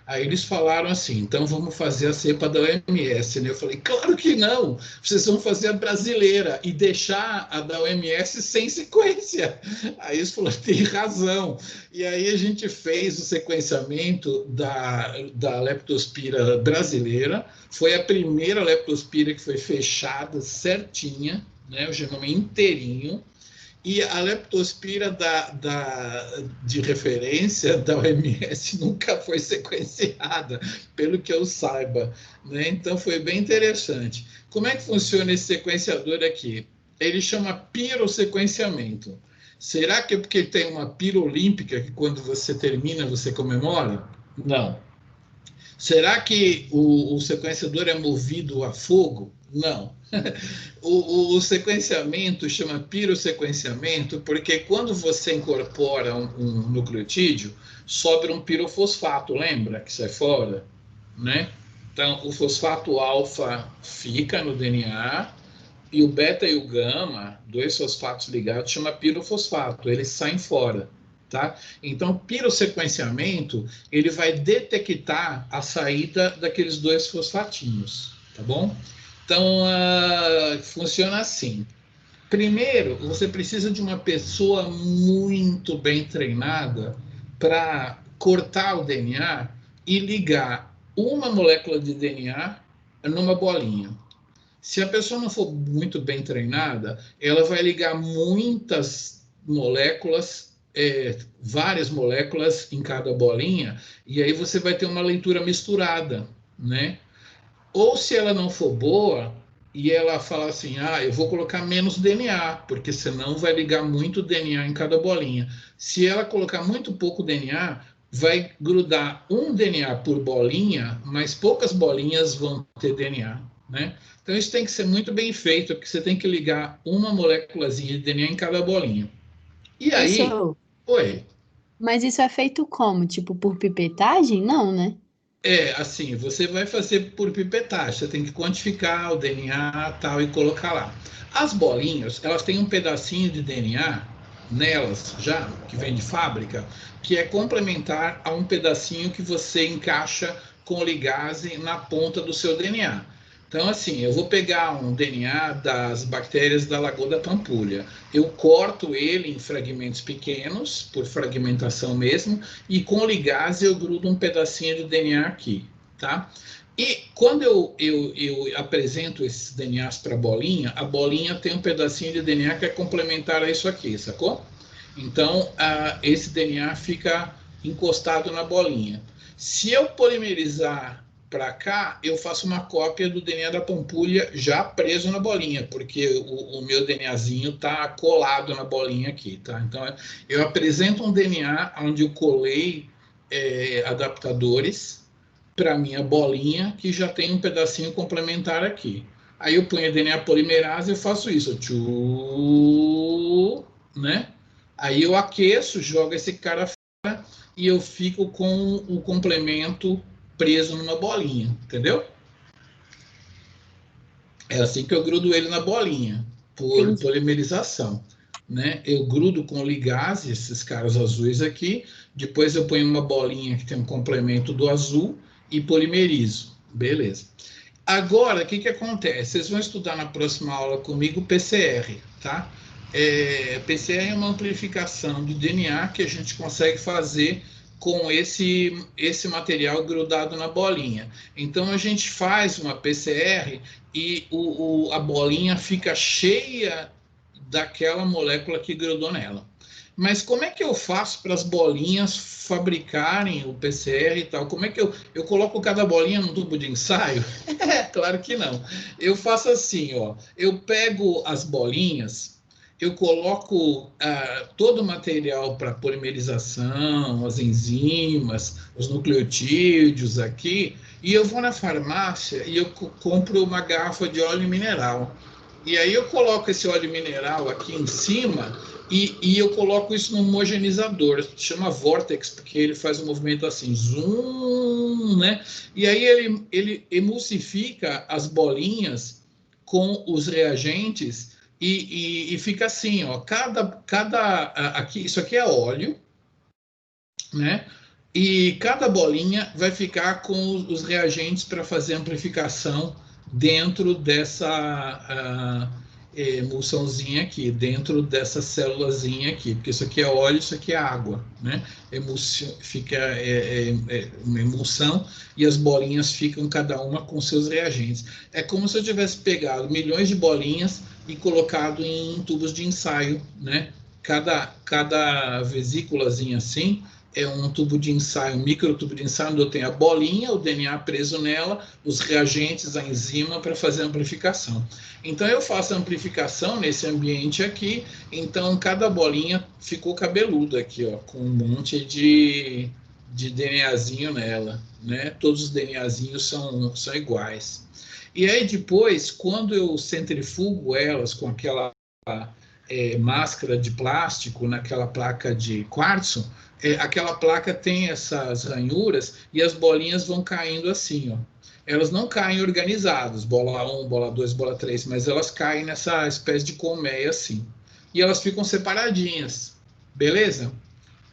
Speaker 1: Aí eles falaram assim, então vamos fazer a cepa da OMS, né? Eu falei, claro que não, vocês vão fazer a brasileira e deixar a da OMS sem sequência. Aí eles falaram, tem razão. E aí a gente fez o sequenciamento da leptospira brasileira, foi a primeira leptospira que foi fechada certinha, né? O genoma inteirinho. E a leptospira de referência da OMS nunca foi sequenciada, pelo que eu saiba, né? Então foi bem interessante. Como é que funciona esse sequenciador aqui? Ele chama pirossequenciamento. Será que é porque tem uma pira olímpica que quando você termina você comemora? Não. Será que o sequenciador é movido a fogo? Não. O sequenciamento chama pirossequenciamento porque quando você incorpora um nucleotídeo, sobra um pirofosfato, lembra que sai fora? Né? Então, o fosfato alfa fica no DNA e o beta e o gama, dois fosfatos ligados, chama pirofosfato, eles saem fora. Tá? Então, o pirossequenciamento, ele vai detectar a saída daqueles dois fosfatinhos, tá bom? Então, funciona assim. Primeiro, você precisa de uma pessoa muito bem treinada para cortar o DNA e ligar uma molécula de DNA numa bolinha. Se a pessoa não for muito bem treinada, ela vai ligar muitas moléculas, várias moléculas em cada bolinha, e aí você vai ter uma leitura misturada, né? Ou se ela não for boa e ela falar assim, eu vou colocar menos DNA, porque senão vai ligar muito DNA em cada bolinha. Se ela colocar muito pouco DNA, vai grudar um DNA por bolinha, mas poucas bolinhas vão ter DNA, né? Então isso tem que ser muito bem feito, porque você tem que ligar uma moléculazinha de DNA em cada bolinha. E aí,
Speaker 3: Professor,
Speaker 1: oi.
Speaker 3: mas isso é feito como? Tipo, por pipetagem? Não, né?
Speaker 1: Assim, você vai fazer por pipetagem, você tem que quantificar o DNA tal e colocar lá. As bolinhas, elas têm um pedacinho de DNA nelas já, que vem de fábrica, que é complementar a um pedacinho que você encaixa com ligase na ponta do seu DNA. Então, assim, eu vou pegar um DNA das bactérias da Lagoa da Pampulha, eu corto ele em fragmentos pequenos, por fragmentação mesmo, e com ligase eu grudo um pedacinho de DNA aqui, tá? E quando eu apresento esses DNAs para a bolinha tem um pedacinho de DNA que é complementar a isso aqui, sacou? Então, esse DNA fica encostado na bolinha. Se eu polimerizar para cá, eu faço uma cópia do DNA da pampulha já preso na bolinha, porque o meu DNAzinho está colado na bolinha aqui, tá? Então, eu apresento um DNA onde eu colei adaptadores para minha bolinha, que já tem um pedacinho complementar aqui. Aí eu ponho a DNA polimerase e eu faço isso, né? Aí eu aqueço, jogo esse cara fora e eu fico com o complemento preso numa bolinha, entendeu? É assim que eu grudo ele na bolinha, por
Speaker 3: Entendi.
Speaker 1: polimerização. Né? Eu grudo com ligase, esses caras azuis aqui, depois eu ponho uma bolinha que tem um complemento do azul e polimerizo. Beleza. Agora, o que acontece? Vocês vão estudar na próxima aula comigo PCR, tá? PCR é uma amplificação do DNA que a gente consegue fazer com esse material grudado na bolinha. Então, a gente faz uma PCR e a bolinha fica cheia daquela molécula que grudou nela. Mas como é que eu faço para as bolinhas fabricarem o PCR e tal? Como é que eu coloco cada bolinha num tubo de ensaio? Claro que não. Eu faço assim, ó. Eu pego as bolinhas, eu coloco todo o material para polimerização, as enzimas, os nucleotídeos aqui, e eu vou na farmácia e eu compro uma garrafa de óleo mineral. E aí eu coloco esse óleo mineral aqui em cima e eu coloco isso no homogeneizador, chama Vortex, porque ele faz um movimento assim, zoom, né? E aí ele emulsifica as bolinhas com os reagentes e fica assim, ó, aqui, isso aqui é óleo, né? E cada bolinha vai ficar com os reagentes para fazer amplificação dentro dessa emulsãozinha aqui, dentro dessa célulazinha aqui, porque isso aqui é óleo, isso aqui é água, né? Fica uma emulsão e as bolinhas ficam cada uma com seus reagentes. É como se eu tivesse pegado milhões de bolinhas e colocado em tubos de ensaio, né? Cada vesículazinha assim é um tubo de ensaio, um microtubo de ensaio, onde eu tenho a bolinha, o DNA preso nela, os reagentes, a enzima para fazer a amplificação. Então eu faço a amplificação nesse ambiente aqui, então cada bolinha ficou cabeluda aqui, ó, com um monte de DNAzinho nela, né? Todos os DNAzinhos são iguais. E aí depois, quando eu centrifugo elas com aquela máscara de plástico naquela placa de quartzo, aquela placa tem essas ranhuras e as bolinhas vão caindo assim, ó. Elas não caem organizadas, bola 1, bola 2, bola 3, mas elas caem nessa espécie de colmeia assim. E elas ficam separadinhas, beleza?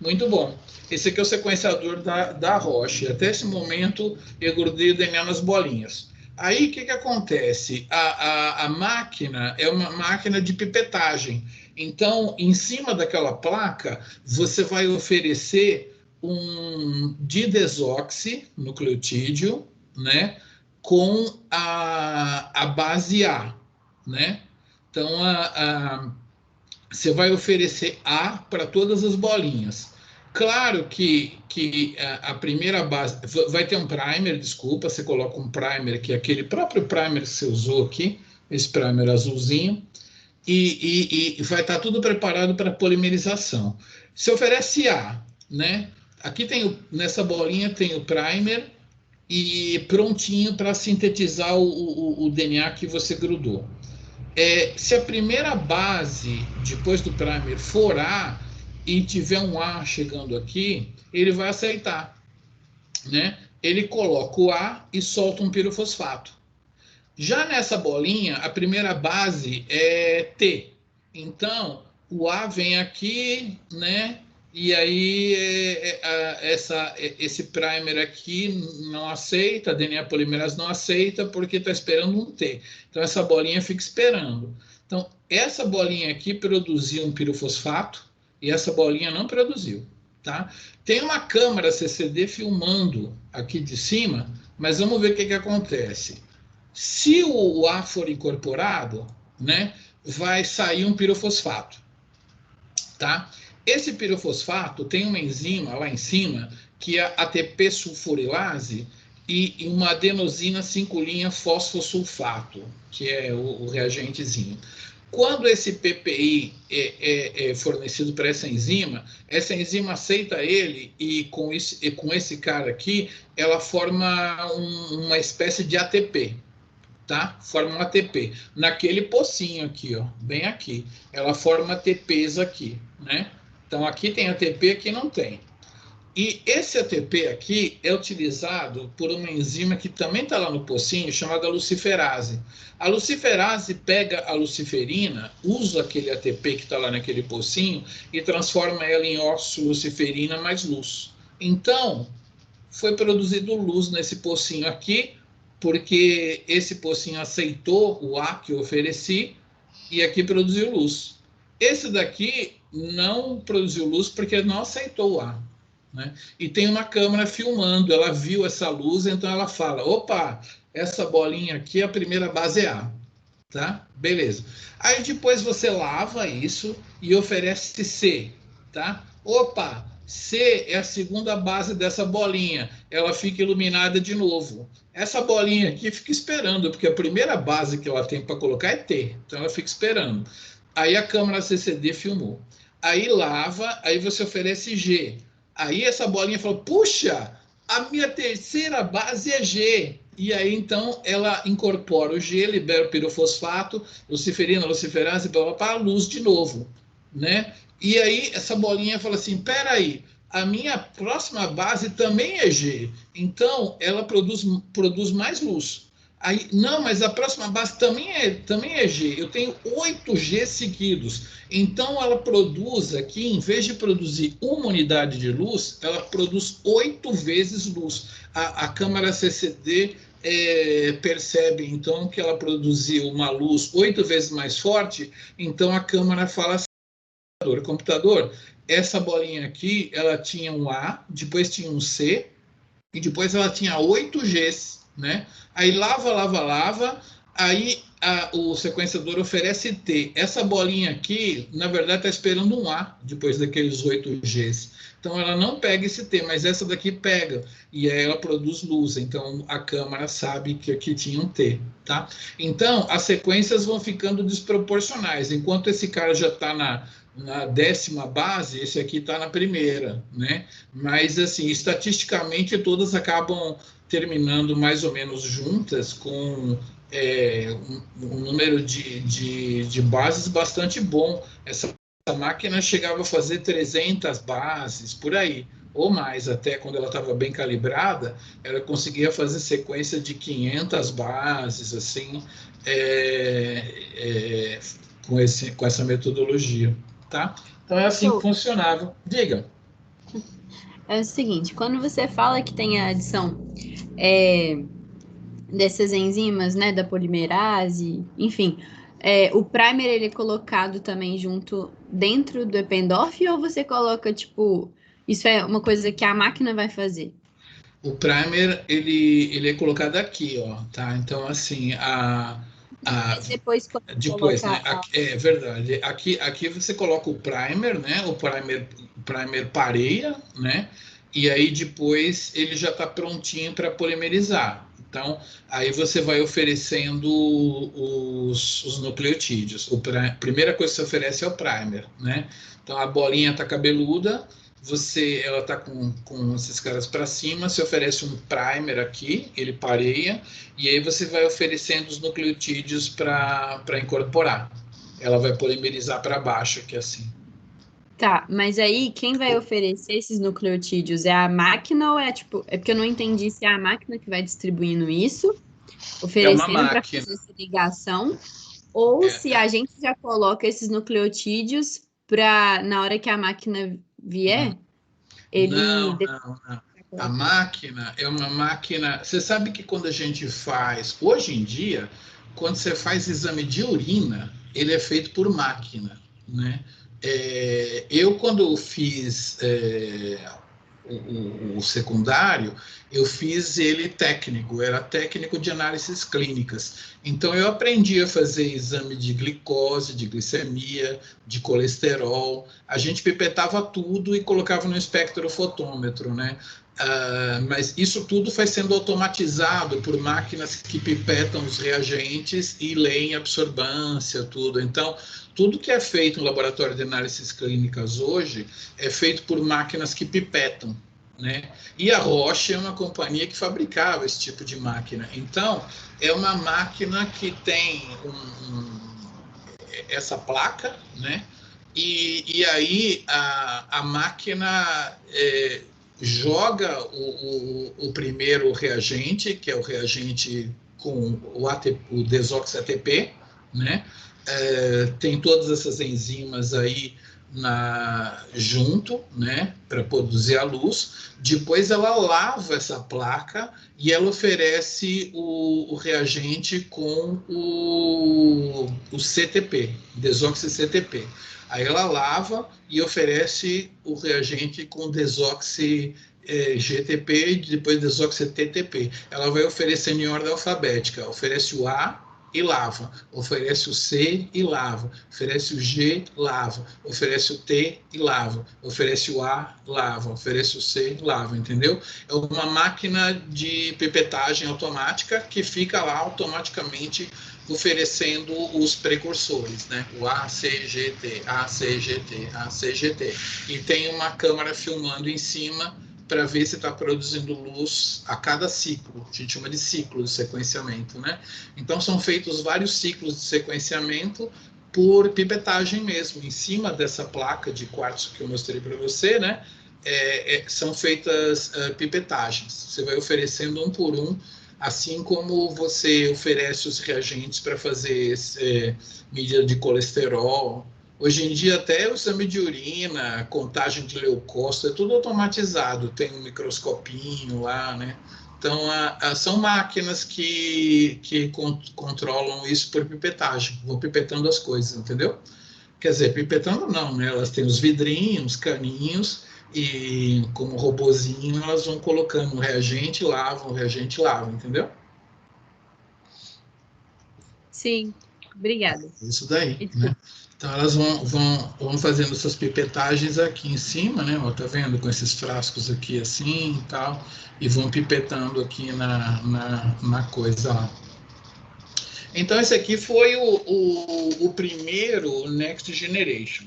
Speaker 1: Muito bom. Esse aqui é o sequenciador da Roche. Até esse momento, eu grudei o DNA nas bolinhas. Aí, o que acontece? A máquina é uma máquina de pipetagem. Então, em cima daquela placa, você vai oferecer um didesoxinucleotídeo, né, com a base A, né? Então, você vai oferecer A para todas as bolinhas. Claro que a primeira base vai ter um primer, desculpa, você coloca um primer, que é aquele próprio primer que você usou aqui, esse primer azulzinho, e vai estar tudo preparado para polimerização. Você oferece A, né? Aqui nessa bolinha tem o primer e prontinho para sintetizar o DNA que você grudou. Se a primeira base, depois do primer, for A e tiver um A chegando aqui, ele vai aceitar, né? Ele coloca o A e solta um pirofosfato. Já nessa bolinha, a primeira base é T. Então, o A vem aqui, né? E aí esse primer aqui não aceita, a DNA polimerase não aceita, porque está esperando um T. Então, essa bolinha fica esperando. Então, essa bolinha aqui produziu um pirofosfato e essa bolinha não produziu. Tá? Tem uma câmera CCD filmando aqui de cima, mas vamos ver o que acontece. Se o A for incorporado, né, vai sair um pirofosfato. Tá? Esse pirofosfato tem uma enzima lá em cima, que é a ATP sulfurilase, e uma adenosina 5' fosfossulfato, que é o reagentezinho. Quando esse PPI é fornecido para essa enzima aceita ele e com esse cara aqui, ela forma uma espécie de ATP. Tá? Forma um ATP. Naquele pocinho aqui, ó, bem aqui. Ela forma ATPs aqui, né? Então, aqui tem ATP, aqui não tem. E esse ATP aqui é utilizado por uma enzima que também está lá no pocinho, chamada luciferase. A luciferase pega a luciferina, usa aquele ATP que está lá naquele pocinho e transforma ela em oxoluciferina mais luz. Então, foi produzido luz nesse pocinho aqui, porque esse pocinho aceitou o A que eu ofereci e aqui produziu luz. Esse daqui não produziu luz porque não aceitou o A. Né? E tem uma câmera filmando, ela viu essa luz, então ela fala, opa, essa bolinha aqui, a primeira base é A. Tá? Beleza. Aí depois você lava isso e oferece C. Tá? Opa, C é a segunda base dessa bolinha, ela fica iluminada de novo. Essa bolinha aqui fica esperando, porque a primeira base que ela tem para colocar é T, então ela fica esperando. Aí a câmera CCD filmou. Aí lava, aí você oferece G. Aí essa bolinha fala, puxa, a minha terceira base é G. E aí, então, ela incorpora o G, libera o pirofosfato, luciferina, luciferase, para a luz de novo, né? E aí, essa bolinha fala assim, peraí, a minha próxima base também é G, então ela produz mais luz. Aí, não, mas a próxima base também é G. Eu tenho 8 G seguidos. Então, ela produz aqui, em vez de produzir uma unidade de luz, ela produz 8 vezes luz. A câmara CCD percebe, então, que ela produziu uma luz 8 vezes mais forte, então a câmara fala assim, computador, essa bolinha aqui, ela tinha um A, depois tinha um C, e depois ela tinha 8 Gs, né? Aí lava, aí o sequenciador oferece T. Essa bolinha aqui, na verdade, está esperando um A depois daqueles 8 Gs. Então ela não pega esse T, mas essa daqui pega, e aí ela produz luz, então a câmera sabe que aqui tinha um T, tá? Então as sequências vão ficando desproporcionais, enquanto esse cara já está na 10ª base, esse aqui está na primeira, né? Mas, assim, estatisticamente, todas acabam terminando mais ou menos juntas, com um número de bases bastante bom. Essa máquina chegava a fazer 300 bases, por aí, ou mais, até quando ela estava bem calibrada, ela conseguia fazer sequência de 500 bases, assim, com essa metodologia. Tá? Então é assim que funcionava. Diga.
Speaker 3: É o seguinte, quando você fala que tem a adição dessas enzimas, né, da polimerase, enfim, o primer ele é colocado também junto dentro do Eppendorf, ou você coloca, tipo, isso é uma coisa que a máquina vai fazer?
Speaker 1: O primer, ele é colocado aqui, ó, tá? Então, assim,
Speaker 3: Mas depois, quando
Speaker 1: depois, né?
Speaker 3: coloca
Speaker 1: É verdade. Aqui você coloca o primer, né? O primer pareia, né? E aí depois ele já está prontinho para polimerizar. Então, aí você vai oferecendo os nucleotídeos. Primeira coisa que você oferece é o primer, né? Então, a bolinha está cabeluda, ela está com esses caras para cima, você oferece um primer aqui, ele pareia, e aí você vai oferecendo os nucleotídeos para incorporar. Ela vai polimerizar para baixo aqui assim.
Speaker 3: Tá, mas aí quem vai oferecer esses nucleotídeos é a máquina ou é tipo, é porque eu não entendi se é a máquina que vai distribuindo isso,
Speaker 1: É uma
Speaker 3: oferecendo para
Speaker 1: máquina.
Speaker 3: fazer essa ligação, ou se a gente já coloca esses nucleotídeos para na hora que a máquina vier, ele
Speaker 1: Não. A máquina é uma máquina. Você sabe que quando a gente faz, hoje em dia, quando você faz exame de urina, ele é feito por máquina, né? Eu, quando fiz o secundário, eu fiz ele técnico, era técnico de análises clínicas. Então, eu aprendi a fazer exame de glicose, de glicemia, de colesterol. A gente pipetava tudo e colocava no espectrofotômetro, né? Mas isso tudo foi sendo automatizado por máquinas que pipetam os reagentes e leem absorbância, tudo. Então, tudo que é feito no laboratório de análises clínicas hoje é feito por máquinas que pipetam, né? E a Roche é uma companhia que fabricava esse tipo de máquina. Então, é uma máquina que tem essa placa, né? E aí a máquina joga o primeiro reagente, que é o reagente com o desox-ATP, né? Tem todas essas enzimas aí junto, né, para produzir a luz. Depois ela lava essa placa e ela oferece o reagente com o CTP, desoxi-CTP. Aí ela lava e oferece o reagente com desoxi GTP e depois desoxi-TTP. Ela vai oferecendo em ordem alfabética. Oferece o A e lava. Oferece o C e lava. Oferece o G, lava. Oferece o T e lava. Oferece o A, lava. Oferece o C, lava. Entendeu? É uma máquina de pipetagem automática que fica lá automaticamente oferecendo os precursores, né? O ACGT, ACGT, ACGT. E tem uma câmera filmando em cima para ver se está produzindo luz a cada ciclo. A gente chama de ciclo de sequenciamento, né? Então, são feitos vários ciclos de sequenciamento por pipetagem mesmo, em cima dessa placa de quartzo que eu mostrei para você, né? São feitas pipetagens. Você vai oferecendo um por um Assim como você oferece os reagentes para fazer medida de colesterol. Hoje em dia, até o exame de urina, contagem de leucócito, é tudo automatizado, tem um microscopinho lá, né? Então, são máquinas que controlam isso por pipetagem, vão pipetando as coisas, entendeu? Quer dizer, pipetando não, né? Elas têm os vidrinhos, caninhos, e como robozinho, elas vão colocando o reagente, lavam, entendeu?
Speaker 3: Sim, obrigada.
Speaker 1: Isso daí,
Speaker 3: E, tipo,
Speaker 1: né? Então elas vão fazendo essas pipetagens aqui em cima, né? Ó, tá vendo? Com esses frascos aqui assim e tal, e vão pipetando aqui na coisa lá. Então esse aqui foi o primeiro Next Generation.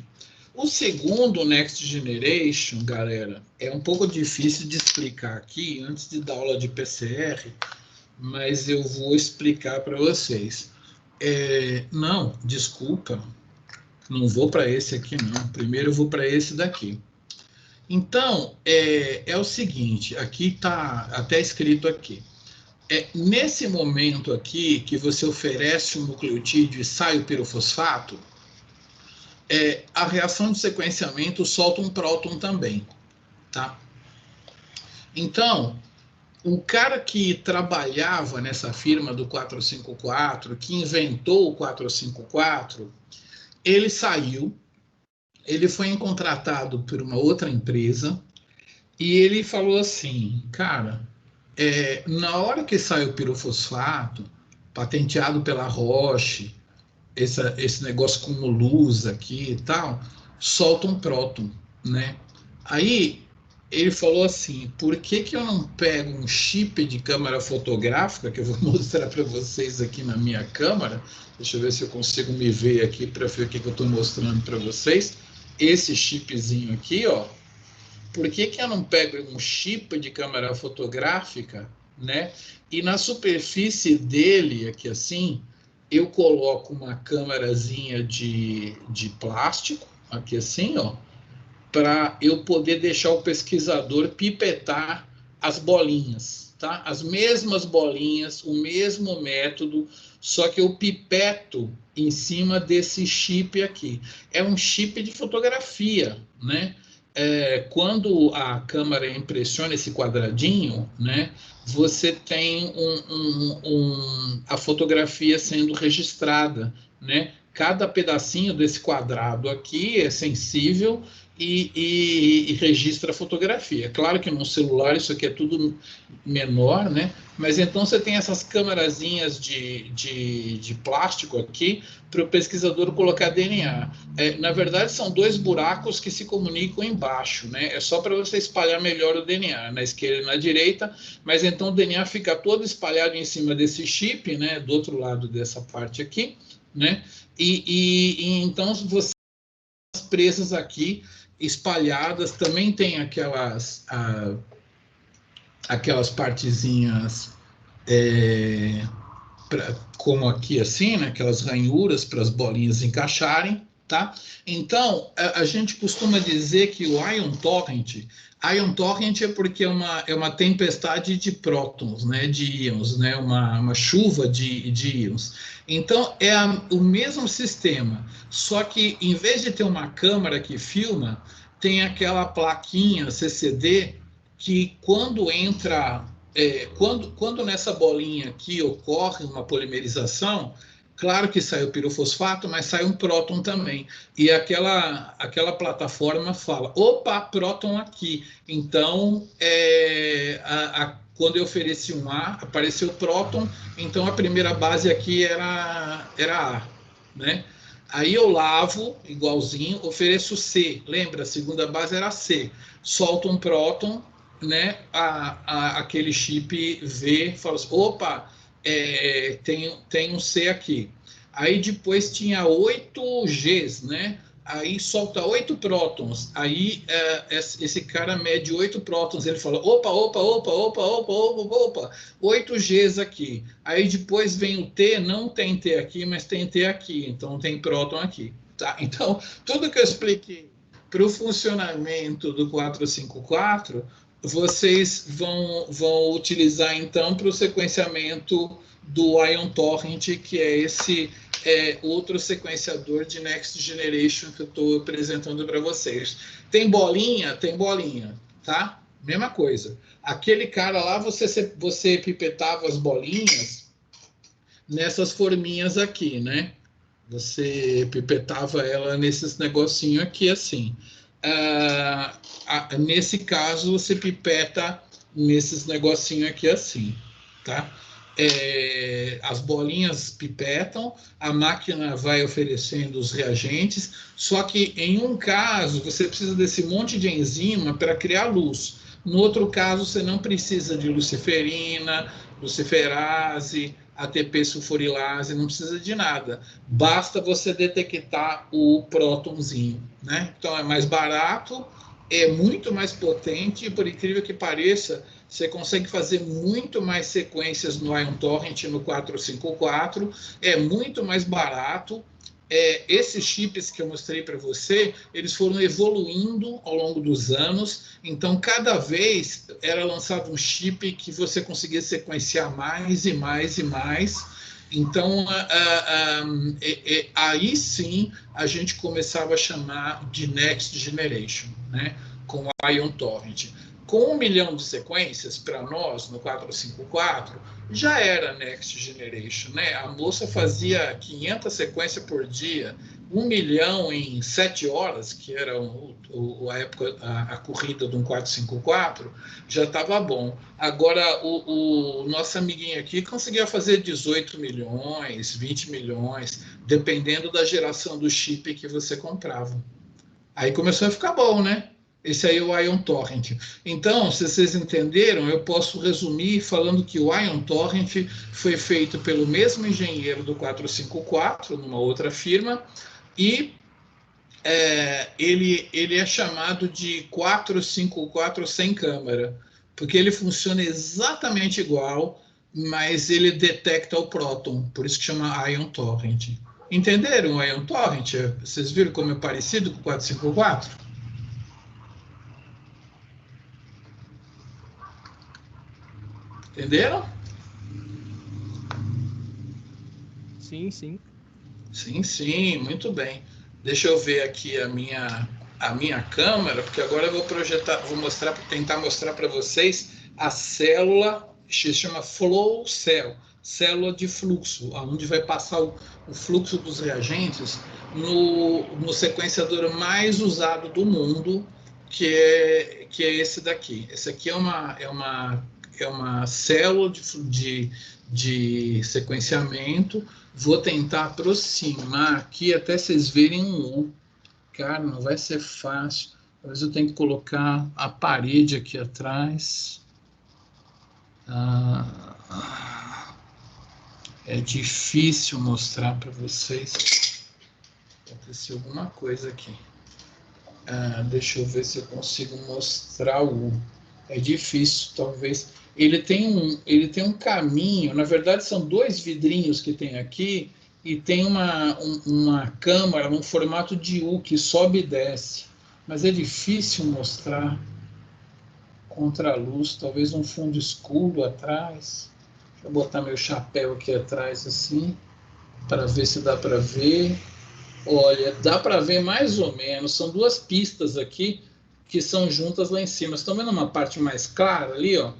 Speaker 1: O segundo Next Generation, galera, é um pouco difícil de explicar aqui antes de dar aula de PCR, mas eu vou explicar para vocês. Não, desculpa, não vou para esse aqui não. Primeiro eu vou para esse daqui. Então, é o seguinte, aqui está até escrito aqui. Nesse momento aqui que você oferece um nucleotídeo e sai o pirofosfato, a reação de sequenciamento solta um próton também, tá? Então, o cara que trabalhava nessa firma do 454, que inventou o 454, ele saiu, ele foi contratado por uma outra empresa e ele falou assim, cara, na hora que sai o pirofosfato, patenteado pela Roche, esse negócio com luz aqui e tal, solta um próton, né? Aí ele falou assim, por que que eu não pego um chip de câmera fotográfica, que eu vou mostrar para vocês aqui na minha câmera, deixa eu ver se eu consigo me ver aqui para ver o que eu estou mostrando para vocês, esse chipzinho aqui, ó, por que que eu não pego um chip de câmera fotográfica, né? E na superfície dele, aqui assim, eu coloco uma câmerazinha de plástico, aqui assim, ó, para eu poder deixar o pesquisador pipetar as bolinhas, tá? As mesmas bolinhas, o mesmo método, só que eu pipeto em cima desse chip aqui. É um chip de fotografia, né? Quando a câmera impressiona esse quadradinho, né, você tem a fotografia sendo registrada, né? Cada pedacinho desse quadrado aqui é sensível e registra a fotografia. Claro que no celular isso aqui é tudo menor, né? Mas então você tem essas câmerazinhas de plástico aqui para o pesquisador colocar DNA. Na verdade, são dois buracos que se comunicam embaixo, né? É só para você espalhar melhor o DNA, na esquerda e na direita, mas então o DNA fica todo espalhado em cima desse chip, né? Do outro lado dessa parte aqui, né? E então você presas aqui espalhadas, também tem aquelas partezinhas como aqui assim, né, aquelas ranhuras para as bolinhas encaixarem, tá? Então, a gente costuma dizer que o Ion Torrent é porque é uma tempestade de prótons, né, de íons, né, uma chuva de íons. Então, o mesmo sistema, só que em vez de ter uma câmera que filma, tem aquela plaquinha CCD que quando entra quando nessa bolinha aqui ocorre uma polimerização, claro que sai o pirofosfato, mas sai um próton também. E aquela plataforma fala, opa, próton aqui. Então, quando eu ofereci um A, apareceu próton, então a primeira base aqui era A, né? Aí eu lavo igualzinho, ofereço C. Lembra, a segunda base era C. Solta um próton, né, aquele chip vê, fala assim, opa, tem um C aqui. Aí depois tinha 8 Gs, né? Aí solta 8 prótons. Aí esse cara mede 8 prótons. Ele fala, opa, 8 Gs aqui. Aí depois vem o T, não tem T aqui, mas tem T aqui. Então tem próton aqui. Tá? Então, tudo que eu expliquei para o funcionamento do 454 vocês vão utilizar, então, para o sequenciamento do Ion Torrent, que é esse outro sequenciador de Next Generation que eu estou apresentando para vocês. Tem bolinha? Tem bolinha, tá? Mesma coisa. Aquele cara lá, você pipetava as bolinhas nessas forminhas aqui, né? Você pipetava ela nesses negocinho aqui, assim. Nesse caso, você pipeta nesses negocinho aqui, assim, tá? As bolinhas pipetam, a máquina vai oferecendo os reagentes, só que em um caso, você precisa desse monte de enzima para criar luz. No outro caso, você não precisa de luciferina, luciferase, ATP sulfurilase, não precisa de nada. Basta você detectar o prótonzinho, né? Então é mais barato, é muito mais potente e, por incrível que pareça, você consegue fazer muito mais sequências no Ion Torrent no 454, é muito mais barato. Esses chips que eu mostrei para você, eles foram evoluindo ao longo dos anos, então cada vez era lançado um chip que você conseguia sequenciar mais e mais e mais. Então, aí sim a gente começava a chamar de Next Generation, né? Com o Ion Torrent. Com 1 milhão de sequências, para nós, no 454, já era Next Generation, né? A moça fazia 500 sequências por dia, 1 milhão em 7 horas, que era a corrida de um 454, já estava bom. Agora, o nosso amiguinho aqui conseguia fazer 18 milhões, 20 milhões, dependendo da geração do chip que você comprava. Aí começou a ficar bom, né? Esse aí é o Ion Torrent. Então, se vocês entenderam, eu posso resumir falando que o Ion Torrent foi feito pelo mesmo engenheiro do 454, numa outra firma, e ele é chamado de 454 sem câmara, porque ele funciona exatamente igual, mas ele detecta o próton, por isso que chama Ion Torrent. Entenderam o Ion Torrent? Vocês viram como é parecido com o 454? Entenderam?
Speaker 4: Sim, sim.
Speaker 1: Sim, sim, muito bem. Deixa eu ver aqui a minha câmera, porque agora eu vou projetar, tentar mostrar para vocês a célula, se chama flow cell, célula de fluxo, onde vai passar o fluxo dos reagentes no sequenciador mais usado do mundo, que é esse daqui. Esse aqui é uma célula de sequenciamento. Vou tentar aproximar aqui até vocês verem um U. Cara, não vai ser fácil. Talvez eu tenha que colocar a parede aqui atrás. É difícil mostrar para vocês. Aconteceu alguma coisa aqui. Deixa eu ver se eu consigo mostrar o U. É difícil, talvez. Ele tem um caminho, na verdade são 2 vidrinhos que tem aqui, e tem uma câmara num formato de U que sobe e desce. Mas é difícil mostrar contra a luz, talvez um fundo escuro atrás. Deixa eu botar meu chapéu aqui atrás assim, para ver se dá para ver. Olha, dá para ver mais ou menos, são 2 pistas aqui que são juntas lá em cima. Estão vendo uma parte mais clara ali, ó?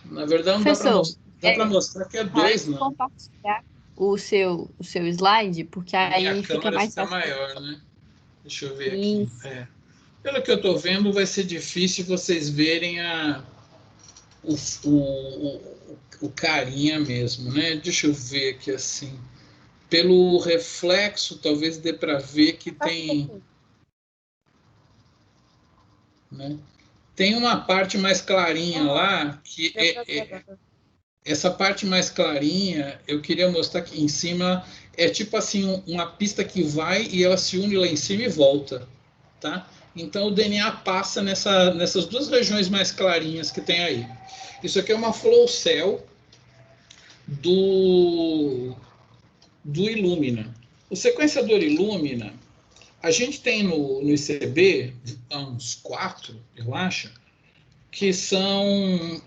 Speaker 1: Na verdade, não dá para mostrar que é 2, não.
Speaker 3: Compartilhar o seu slide, porque aí fica mais
Speaker 1: fácil. Maior, né? Deixa eu ver aqui. Pelo que eu estou vendo, vai ser difícil vocês verem o carinha mesmo, né? Deixa eu ver aqui assim. Pelo reflexo, talvez dê para ver que tem... Né? Tem uma parte mais clarinha lá, que essa parte mais clarinha, eu queria mostrar aqui em cima, é tipo assim, uma pista que vai e ela se une lá em cima e volta, tá? Então o DNA passa nessas 2 regiões mais clarinhas que tem aí. Isso aqui é uma flow cell do Illumina. O sequenciador Illumina, a gente tem no ICB, há uns 4, eu acho, que são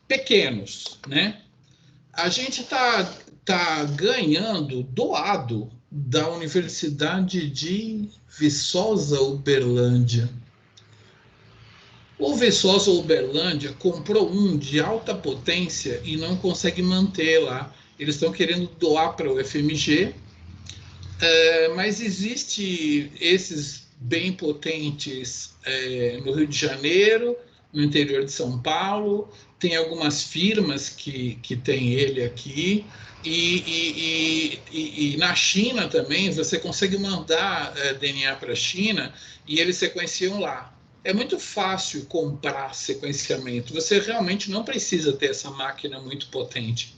Speaker 1: pequenos, né? A gente tá ganhando doado da Universidade de Viçosa, Uberlândia. O Viçosa Uberlândia comprou um de alta potência e não consegue manter lá. Eles estão querendo doar para o UFMG, mas existe esses bem potentes no Rio de Janeiro, no interior de São Paulo, tem algumas firmas que têm ele aqui, e na China também você consegue mandar DNA para a China e eles sequenciam lá. É muito fácil comprar sequenciamento, você realmente não precisa ter essa máquina muito potente.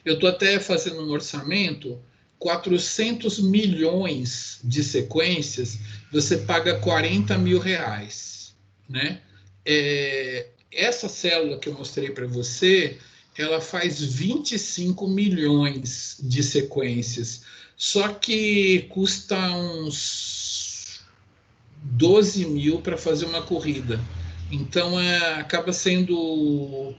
Speaker 1: Eu estou até fazendo um orçamento, 400 milhões de sequências, você paga 40 mil reais, né? Essa célula que eu mostrei para você, ela faz 25 milhões de sequências, só que custa uns 12 mil para fazer uma corrida. Então, acaba sendo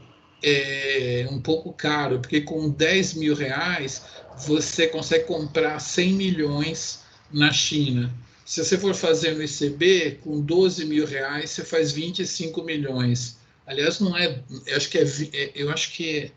Speaker 1: um pouco caro, porque com 10 mil reais você consegue comprar 100 milhões na China. Se você for fazer no ICB, com 12 mil reais, você faz 25 milhões. Aliás, não é. Eu acho que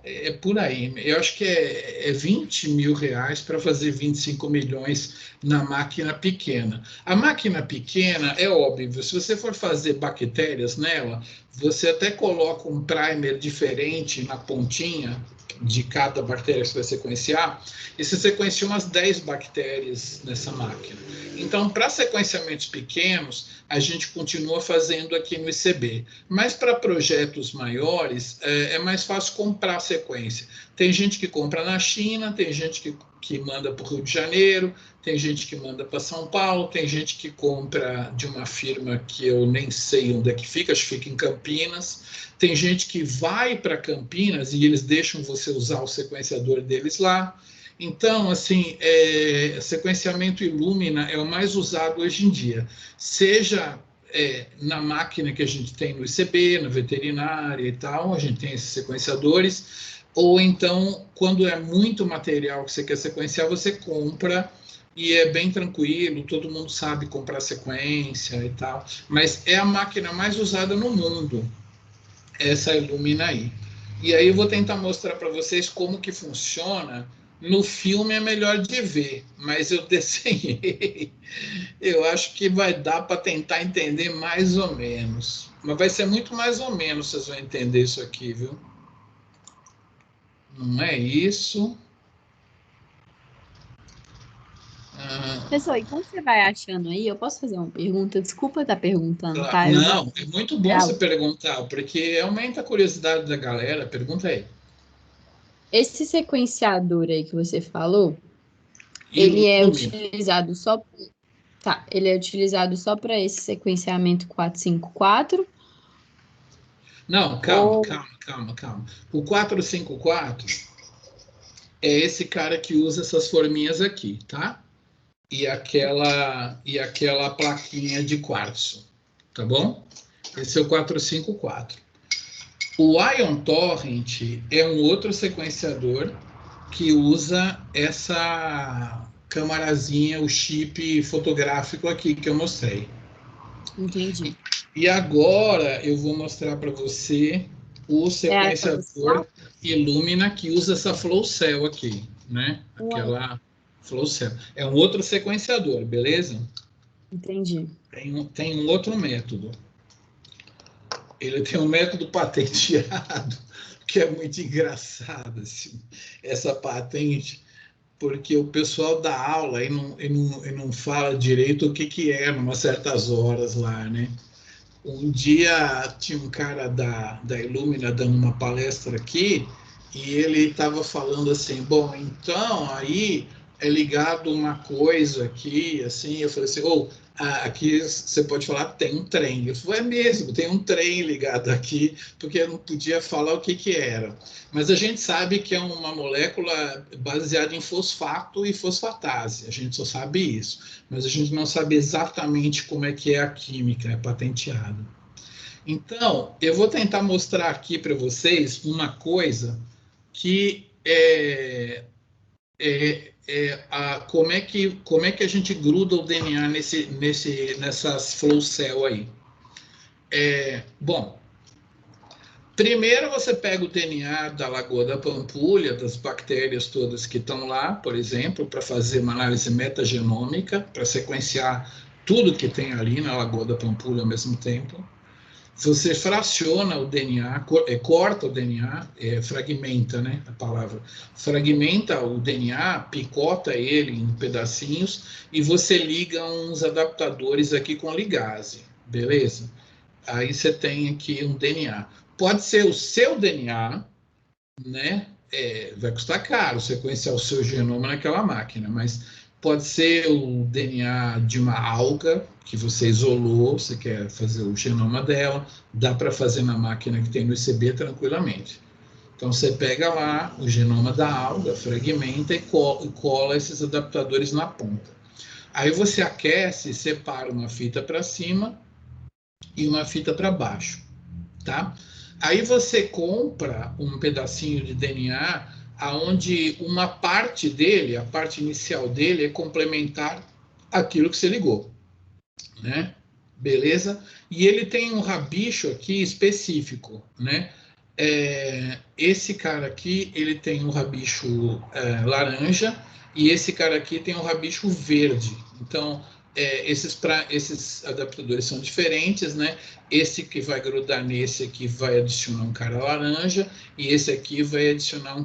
Speaker 1: é por aí. Eu acho que é 20 mil reais para fazer 25 milhões na máquina pequena. A máquina pequena, é óbvio, se você for fazer bactérias nela, você até coloca um primer diferente na pontinha de cada bactéria que você vai sequenciar, e você sequencia umas 10 bactérias nessa máquina. Então, para sequenciamentos pequenos, a gente continua fazendo aqui no ICB. Mas para projetos maiores, é mais fácil comprar sequência. Tem gente que compra na China, tem gente que manda para o Rio de Janeiro, tem gente que manda para São Paulo, tem gente que compra de uma firma que eu nem sei onde é que fica, acho que fica em Campinas. Tem gente que vai para Campinas e eles deixam você usar o sequenciador deles lá. Então, assim, sequenciamento Illumina é o mais usado hoje em dia, seja na máquina que a gente tem no ICB, na veterinária e tal, a gente tem esses sequenciadores, ou então, quando é muito material que você quer sequenciar, você compra e é bem tranquilo, todo mundo sabe comprar sequência e tal, mas é a máquina mais usada no mundo, essa Illumina aí. E aí eu vou tentar mostrar para vocês como que funciona. No filme é melhor de ver, mas eu desenhei. Eu acho que vai dar para tentar entender mais ou menos. Mas vai ser muito mais ou menos, vocês vão entender isso aqui, viu? Não é isso.
Speaker 3: Pessoal, enquanto você vai achando aí, eu posso fazer uma pergunta? Desculpa estar perguntando, tá?
Speaker 1: Não, é muito bom você perguntar, porque aumenta a curiosidade da galera. Pergunta aí.
Speaker 3: Esse sequenciador aí que você falou, ele é utilizado só... Tá, ele é utilizado só para esse sequenciamento 454?
Speaker 1: Não, calma. O 454 é esse cara que usa essas forminhas aqui, tá? E aquela plaquinha de quartzo, tá bom? Esse é o 454. O Ion Torrent é um outro sequenciador que usa essa camarazinha, o chip fotográfico aqui que eu mostrei.
Speaker 3: Entendi.
Speaker 1: E agora eu vou mostrar para você o sequenciador Illumina que usa essa Flow Cell aqui, né? Aquela Flow Cell. É um outro sequenciador, beleza?
Speaker 3: Entendi.
Speaker 1: Tem um outro método. Ele tem um método patenteado, que é muito engraçado, assim, essa patente, porque o pessoal dá aula e não fala direito o que é, em umas certas horas lá, né? Um dia tinha um cara da Illumina dando uma palestra aqui, e ele estava falando assim, bom, então aí é ligado uma coisa aqui, assim, eu falei assim, aqui você pode falar, tem um trem. Eu falei, é mesmo, tem um trem ligado aqui, porque eu não podia falar o que que era. Mas a gente sabe que é uma molécula baseada em fosfato e fosfatase, a gente só sabe isso. Mas a gente não sabe exatamente como é que é a química, é patenteado. Então, eu vou tentar mostrar aqui para vocês uma coisa que como é que a gente gruda o DNA nessas flow cell aí. Bom, primeiro você pega o DNA da Lagoa da Pampulha, das bactérias todas que estão lá, por exemplo, para fazer uma análise metagenômica, para sequenciar tudo que tem ali na Lagoa da Pampulha ao mesmo tempo. Você fraciona o DNA, corta o DNA, fragmenta, né, a palavra. Fragmenta o DNA, picota ele em pedacinhos e você liga uns adaptadores aqui com ligase, beleza? Aí você tem aqui um DNA. Pode ser o seu DNA, né? Vai custar caro sequenciar o seu genoma naquela máquina, mas pode ser o DNA de uma alga que você isolou, você quer fazer o genoma dela, dá para fazer na máquina que tem no ICB tranquilamente. Então você pega lá o genoma da alga, fragmenta e cola esses adaptadores na ponta. Aí você aquece e separa uma fita para cima e uma fita para baixo, tá? Aí você compra um pedacinho de DNA aonde uma parte dele, a parte inicial dele, é complementar aquilo que você ligou, né? Beleza? E ele tem um rabicho aqui específico, né? Esse cara aqui, ele tem um rabicho laranja e esse cara aqui tem um rabicho verde. Então, esses adaptadores são diferentes, né? Esse que vai grudar nesse aqui vai adicionar um cara laranja e esse aqui vai adicionar um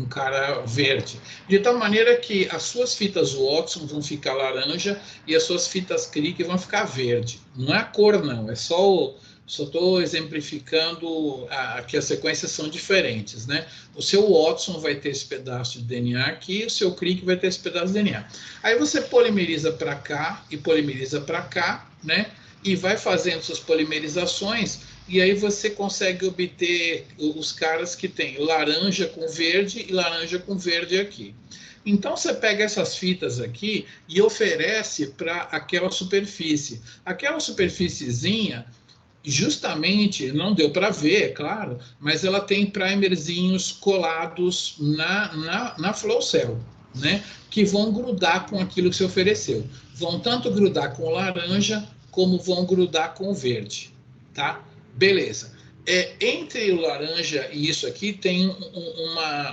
Speaker 1: cara verde. De tal maneira que as suas fitas Watson vão ficar laranja e as suas fitas Crick vão ficar verde. Não é a cor, não, é só estou exemplificando que as sequências são diferentes, né? O seu Watson vai ter esse pedaço de DNA aqui, o seu Crick vai ter esse pedaço de DNA. Aí você polimeriza para cá e polimeriza para cá, né? E vai fazendo suas polimerizações e aí você consegue obter os caras que tem laranja com verde e laranja com verde aqui. Então você pega essas fitas aqui e oferece para aquela superfície. Aquela superfíciezinha, justamente, não deu para ver, é claro, mas ela tem primerzinhos colados na flow cell, né? Que vão grudar com aquilo que se ofereceu. Vão tanto grudar com o laranja, como vão grudar com o verde, tá? Beleza. Entre o laranja e isso aqui tem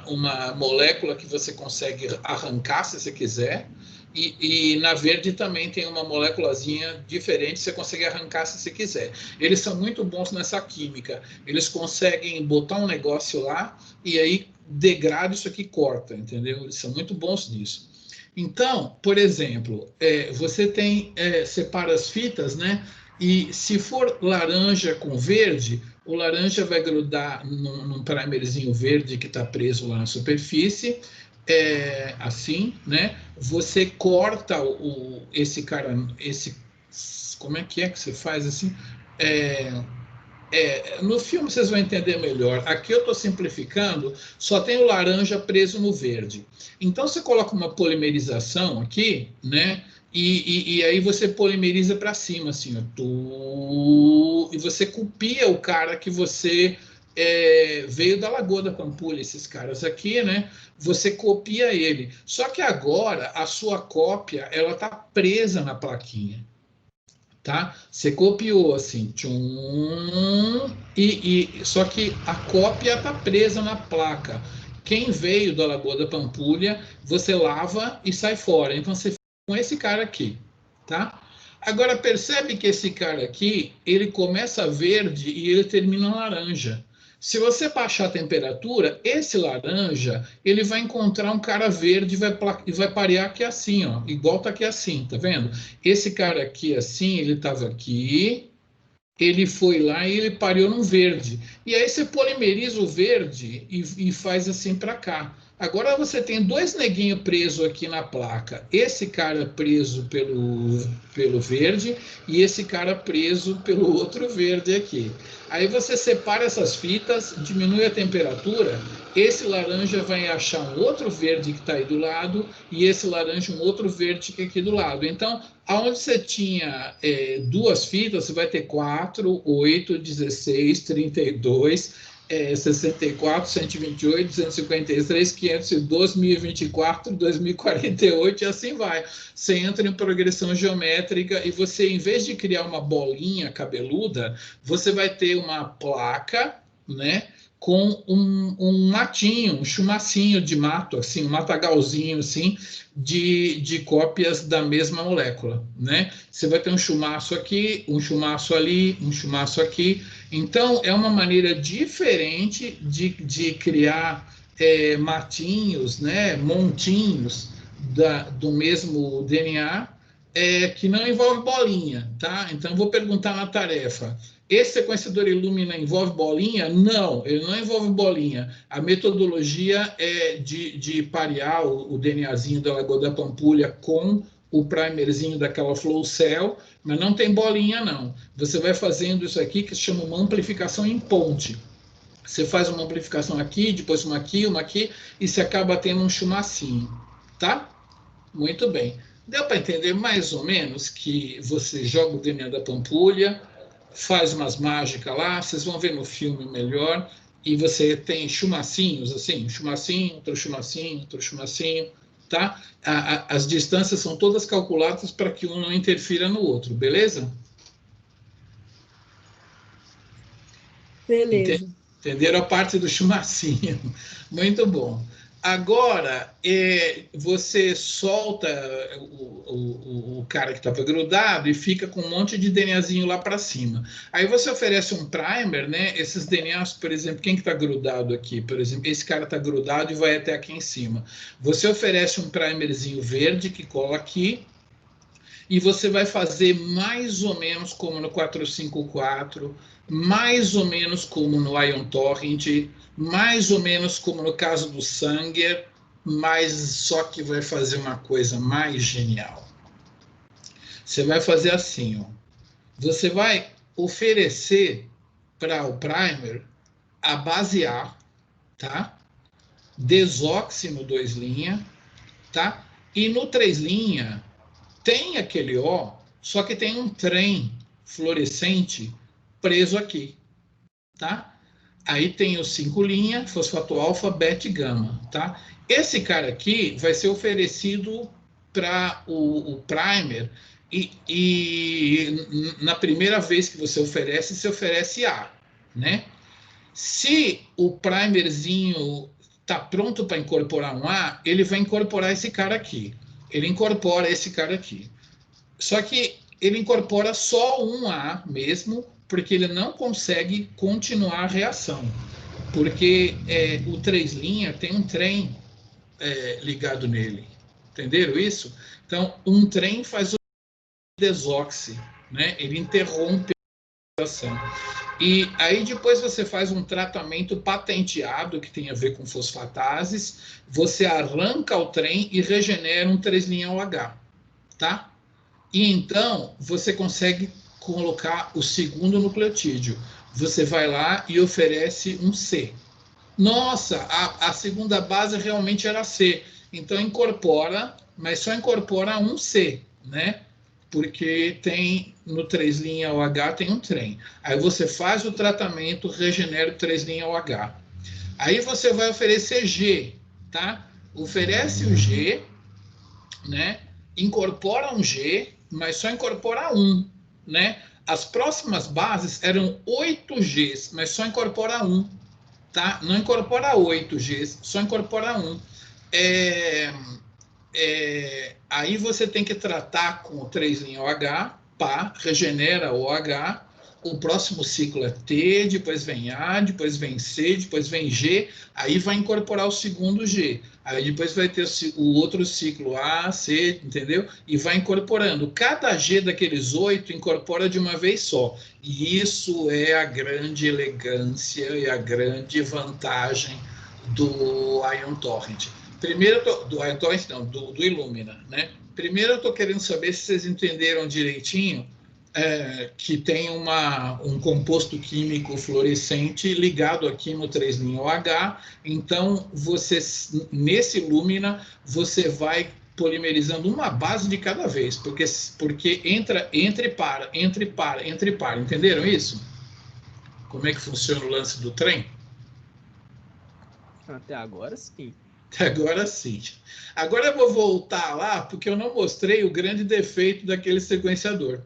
Speaker 1: uma molécula que você consegue arrancar se você quiser, e na verde também tem uma moléculazinha diferente, você consegue arrancar se você quiser. Eles são muito bons nessa química, eles conseguem botar um negócio lá e aí degrada isso aqui, corta, entendeu? Eles são muito bons nisso. Então, por exemplo, você separa as fitas, né? E se for laranja com verde, o laranja vai grudar num primerzinho verde que está preso lá na superfície, assim, né? Você corta esse cara, como é que você faz assim? No filme vocês vão entender melhor. Aqui eu estou simplificando, só tem o laranja preso no verde. Então você coloca uma polimerização aqui, né? E aí você polimeriza para cima, assim, ó, e você copia o cara que você veio da Lagoa da Pampulha, esses caras aqui, né? Você copia ele. Só que agora a sua cópia ela está presa na plaquinha. Tá? Você copiou assim, só que a cópia está presa na placa. Quem veio da Lagoa da Pampulha, você lava e sai fora. Então você fica com esse cara aqui, tá? Agora percebe que esse cara aqui, ele começa verde e ele termina laranja. Se você baixar a temperatura, esse laranja, ele vai encontrar um cara verde e vai parear aqui assim, ó, igual tá aqui assim, tá vendo? Esse cara aqui assim, ele estava aqui, ele foi lá e ele pareou no verde. E aí você polimeriza o verde e faz assim para cá. Agora você tem dois neguinhos presos aqui na placa. Esse cara preso pelo verde e esse cara preso pelo outro verde aqui. Aí você separa essas fitas, diminui a temperatura, esse laranja vai achar um outro verde que está aí do lado e esse laranja um outro verde que é aqui do lado. Então, aonde você tinha duas fitas, você vai ter 4, 8, 16, 32... 64, 128, 253, 512, 1024, 2048 e assim vai. Você entra em progressão geométrica e você, em vez de criar uma bolinha cabeluda, você vai ter uma placa, né, com um matinho, um chumacinho de mato, assim, um matagalzinho, assim, de cópias da mesma molécula, né? Você vai ter um chumaço aqui, um chumaço ali, um chumaço aqui. Então, é uma maneira diferente de criar matinhos, né, montinhos do mesmo DNA, que não envolve bolinha, tá? Então, vou perguntar na tarefa. Esse sequenciador Illumina envolve bolinha? Não, ele não envolve bolinha. A metodologia é de parear o DNAzinho da Lagoa da Pampulha com o primerzinho daquela flow cell, mas não tem bolinha, não. Você vai fazendo isso aqui, que se chama uma amplificação em ponte. Você faz uma amplificação aqui, depois uma aqui, e você acaba tendo um chumacinho, tá? Muito bem. Deu para entender mais ou menos que você joga o DNA da Pampulha, faz umas mágicas lá, vocês vão ver no filme melhor, e você tem chumacinhos, assim, um chumacinho, outro chumacinho, outro chumacinho, tá? As distâncias são todas calculadas para que um não interfira no outro, beleza?
Speaker 3: Beleza.
Speaker 1: Entenderam a parte do chumacinho? Muito bom. Agora, você solta o cara que estava grudado e fica com um monte de DNAzinho lá para cima. Aí você oferece um primer, né? Esses DNAs, por exemplo, quem que está grudado aqui? Por exemplo, esse cara está grudado e vai até aqui em cima. Você oferece um primerzinho verde que cola aqui, e você vai fazer mais ou menos como no 454, mais ou menos como no Ion Torrent, mais ou menos como no caso do Sanger, mas só que vai fazer uma coisa mais genial. Você vai fazer assim, ó. Você vai oferecer para o primer a base A, tá? Desoxi no 2' tá? E no 3' tem aquele O, só que tem um trem fluorescente preso aqui, tá? Aí tem os 5' fosfato alfa, beta e gama, tá? Esse cara aqui vai ser oferecido para o primer e na primeira vez que você oferece, você oferece A, né? Se o primerzinho está pronto para incorporar um A, ele vai incorporar esse cara aqui. Ele incorpora esse cara aqui. Só que ele incorpora só um A mesmo, porque ele não consegue continuar a reação. Porque o 3' tem um trem ligado nele. Entenderam isso? Então, um trem faz o desoxi, né? Ele interrompe a reação. E aí depois você faz um tratamento patenteado que tem a ver com fosfatases, você arranca o trem e regenera um 3' OH, tá? E então você consegue colocar o segundo nucleotídeo. Você vai lá e oferece um C. Nossa, a segunda base realmente era C. Então incorpora, mas só incorpora um C, né? Porque tem no 3' OH tem um trem. Aí você faz o tratamento, regenera o 3' OH. Aí você vai oferecer G, tá? Oferece o G, né? Incorpora um G, mas só incorpora um, né? As próximas bases eram 8 Gs, mas só incorpora um, tá? Não incorpora 8 Gs, só incorpora um. Aí você tem que tratar com o 3' OH, pá, regenera o OH, o próximo ciclo é T, depois vem A, depois vem C, depois vem G, aí vai incorporar o segundo G. Aí depois vai ter o outro ciclo A, C, entendeu? E vai incorporando. Cada G daqueles 8 incorpora de uma vez só. E isso é a grande elegância e a grande vantagem do Ion Torrent. Primeiro, do Ion Torrent não, do Illumina, né? Primeiro eu estou querendo saber se vocês entenderam direitinho que tem um composto químico fluorescente ligado aqui no 3'OH. Então, nesse Illumina, você vai polimerizando uma base de cada vez, porque entra, entre e para. Entenderam isso? Como é que funciona o lance do trem?
Speaker 4: Até agora, sim.
Speaker 1: Até agora, sim. Agora eu vou voltar lá, porque eu não mostrei o grande defeito daquele sequenciador.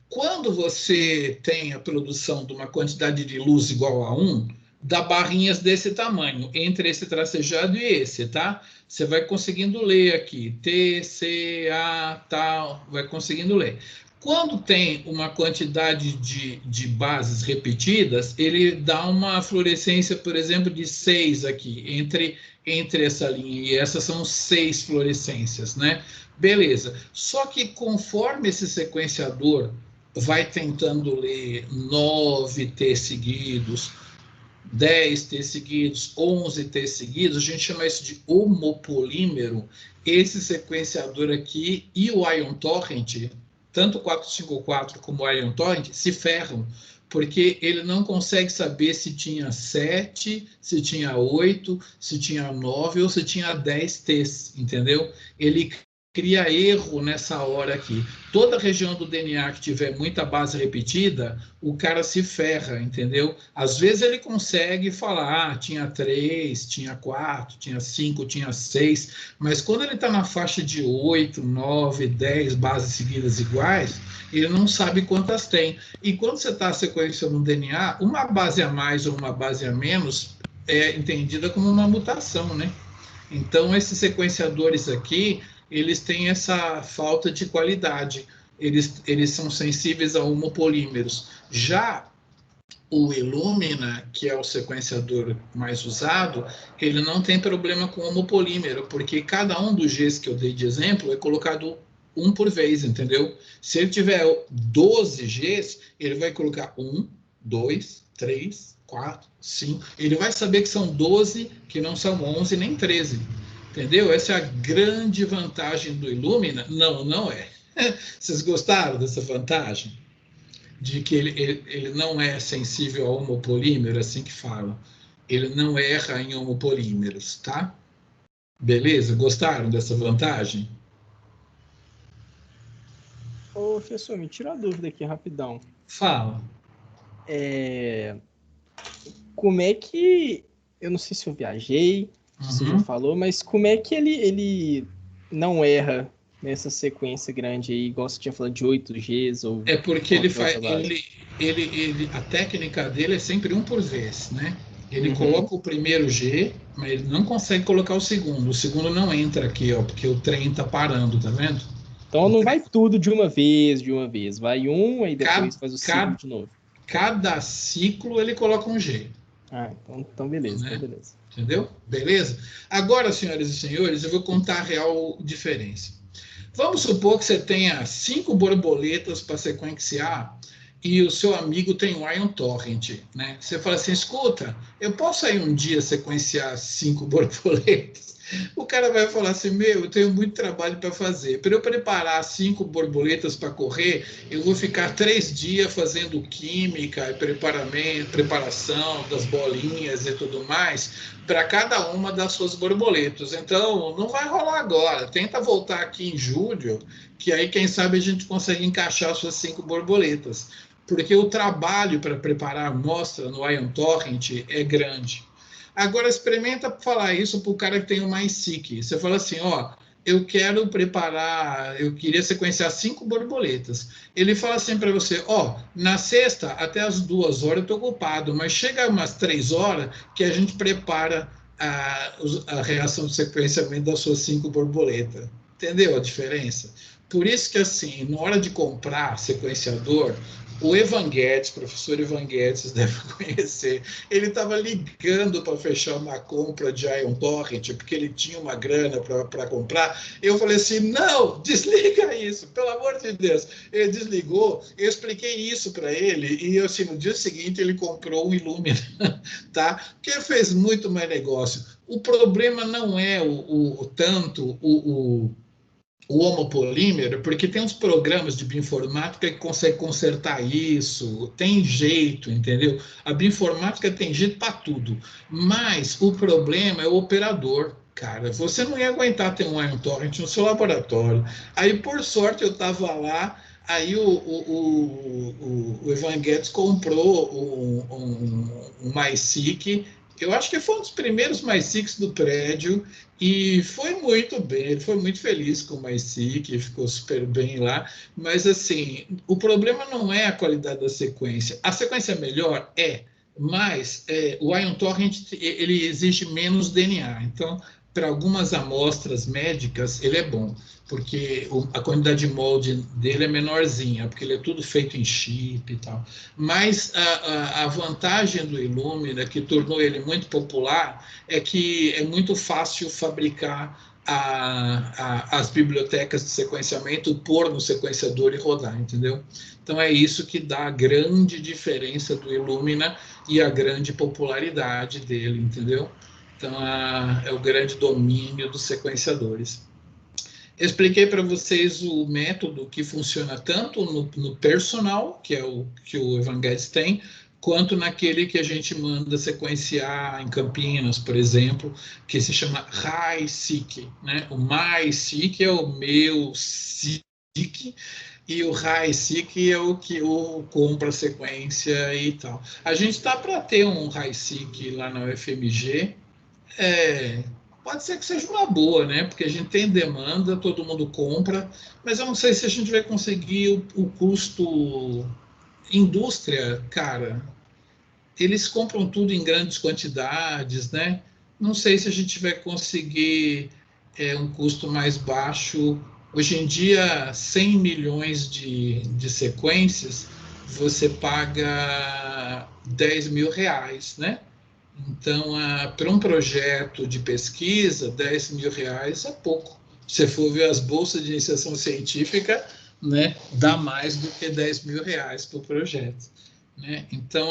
Speaker 1: Quando você tem a produção de uma quantidade de luz igual a 1, dá barrinhas desse tamanho, entre esse tracejado e esse, tá? Você vai conseguindo ler aqui, T, C, A, tal, vai conseguindo ler. Quando tem uma quantidade de bases repetidas, ele dá uma fluorescência, por exemplo, de 6 aqui, entre essa linha e essas são 6 fluorescências, né? Beleza. Só que conforme esse sequenciador vai tentando ler 9 T seguidos, 10 T seguidos, 11 T seguidos, a gente chama isso de homopolímero. Esse sequenciador aqui e o Ion Torrent, tanto o 454 como o Ion Torrent, se ferram, porque ele não consegue saber se tinha 7, se tinha 8, se tinha 9 ou se tinha 10 T's, entendeu? Ele cria erro nessa hora aqui. Toda região do DNA que tiver muita base repetida, o cara se ferra, entendeu? Às vezes ele consegue falar, tinha 3, tinha 4, tinha 5, tinha 6, mas quando ele está na faixa de 8, 9, 10 bases seguidas iguais, ele não sabe quantas tem. E quando você está sequenciando um DNA, uma base a mais ou uma base a menos é entendida como uma mutação, né? Então, esses sequenciadores aqui, eles têm essa falta de qualidade, eles são sensíveis a homopolímeros. Já o Illumina, que é o sequenciador mais usado, ele não tem problema com homopolímero, porque cada um dos Gs que eu dei de exemplo é colocado um por vez, entendeu? Se ele tiver 12 Gs, ele vai colocar 1, 2, 3, 4, 5. Ele vai saber que são 12, que não são 11 nem 13. Entendeu? Essa é a grande vantagem do Illumina. Não, não é. Vocês gostaram dessa vantagem? De que ele não é sensível a homopolímero, assim que fala. Ele não erra em homopolímeros, tá? Beleza? Gostaram dessa vantagem?
Speaker 4: Ô, professor, me tira a dúvida aqui rapidão.
Speaker 1: Fala.
Speaker 4: Como é que... Eu não sei se eu viajei, você já falou, mas como é que ele não erra nessa sequência grande aí, igual você tinha falado de 8 Gs ou...
Speaker 1: É porque ele faz... a técnica dele é sempre um por vez, né? Ele coloca o primeiro G, mas ele não consegue colocar o segundo. O segundo não entra aqui, ó, porque o trem tá parando, tá vendo?
Speaker 4: Então não vai tudo de uma vez. Vai um, aí depois faz o ciclo de novo.
Speaker 1: Cada ciclo ele coloca um G.
Speaker 4: Ah, então beleza,
Speaker 1: né?
Speaker 4: então beleza.
Speaker 1: Entendeu? Beleza? Agora, senhoras e senhores, eu vou contar a real diferença. Vamos supor que você tenha 5 borboletas para sequenciar e o seu amigo tem um Ion Torrent, né? Você fala assim, escuta, eu posso aí um dia sequenciar 5 borboletas? O cara vai falar assim, eu tenho muito trabalho para fazer. Para eu preparar 5 borboletas para correr, eu vou ficar 3 dias fazendo química e preparação das bolinhas e tudo mais, para cada uma das suas borboletas. Então, não vai rolar agora. Tenta voltar aqui em julho, que aí, quem sabe, a gente consegue encaixar suas 5 borboletas. Porque o trabalho para preparar a amostra no Ion Torrent é grande. Agora, experimenta falar isso para o cara que tem o MySeq. Você fala assim, ó, eu queria sequenciar 5 borboletas. Ele fala assim para você, ó, na sexta, até as 2 horas eu estou ocupado, mas chega umas 3 horas que a gente prepara a reação de sequenciamento das suas 5 borboletas. Entendeu a diferença? Por isso que, assim, na hora de comprar sequenciador, O Evan Guedes, professor Evan Guedes, vocês devem conhecer, ele estava ligando para fechar uma compra de Ion Torrent, porque ele tinha uma grana para comprar. Eu falei assim, não, desliga isso, pelo amor de Deus. Ele desligou, eu expliquei isso para ele, e assim, no dia seguinte ele comprou um Illumina, tá? Porque fez muito mais negócio. O problema não é o homopolímero, porque tem uns programas de bioinformática que conseguem consertar isso, tem jeito, entendeu? A bioinformática tem jeito para tudo, mas o problema é o operador, cara. Você não ia aguentar ter um Ion Torrent no seu laboratório. Aí, por sorte, eu estava lá, aí o Evan Guedes comprou um MySeq. Eu acho que foi um dos primeiros MySeqs do prédio, e foi muito bem, ele foi muito feliz com o MySeq, ficou super bem lá, mas assim, o problema não é a qualidade da sequência. A sequência é melhor? Mas o Ion Torrent, ele exige menos DNA, então, para algumas amostras médicas, ele é bom, porque a quantidade de molde dele é menorzinha, porque ele é tudo feito em chip e tal. Mas a vantagem do Illumina, que tornou ele muito popular, é que é muito fácil fabricar as bibliotecas de sequenciamento, pôr no sequenciador e rodar, entendeu? Então é isso que dá a grande diferença do Illumina e a grande popularidade dele, entendeu? Então é o grande domínio dos sequenciadores. Eu expliquei para vocês o método que funciona tanto no personal, que é o que o Evan Guedes tem, quanto naquele que a gente manda sequenciar em Campinas, por exemplo, que se chama HiSeq, né? O MySeq é o meu Seq, e o HiSeq é o que eu compro a sequência e tal. A gente está para ter um HiSeq lá na UFMG, pode ser que seja uma boa, né? Porque a gente tem demanda, todo mundo compra, mas eu não sei se a gente vai conseguir o custo. Indústria, cara, eles compram tudo em grandes quantidades, né? Não sei se a gente vai conseguir um custo mais baixo. Hoje em dia, 100 milhões de sequências, você paga 10 mil reais, né? Então, para um projeto de pesquisa, 10 mil reais é pouco. Se você for ver as bolsas de iniciação científica, né, dá mais do que 10 mil reais para o projeto, né? Então,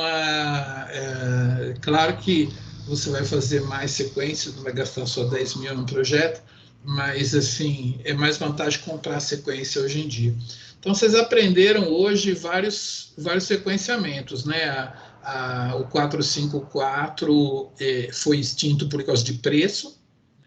Speaker 1: claro que você vai fazer mais sequências, não vai gastar só 10 mil no projeto, mas, assim, é mais vantagem comprar a sequência hoje em dia. Então, vocês aprenderam hoje vários sequenciamentos, né? O 454 foi extinto por causa de preço,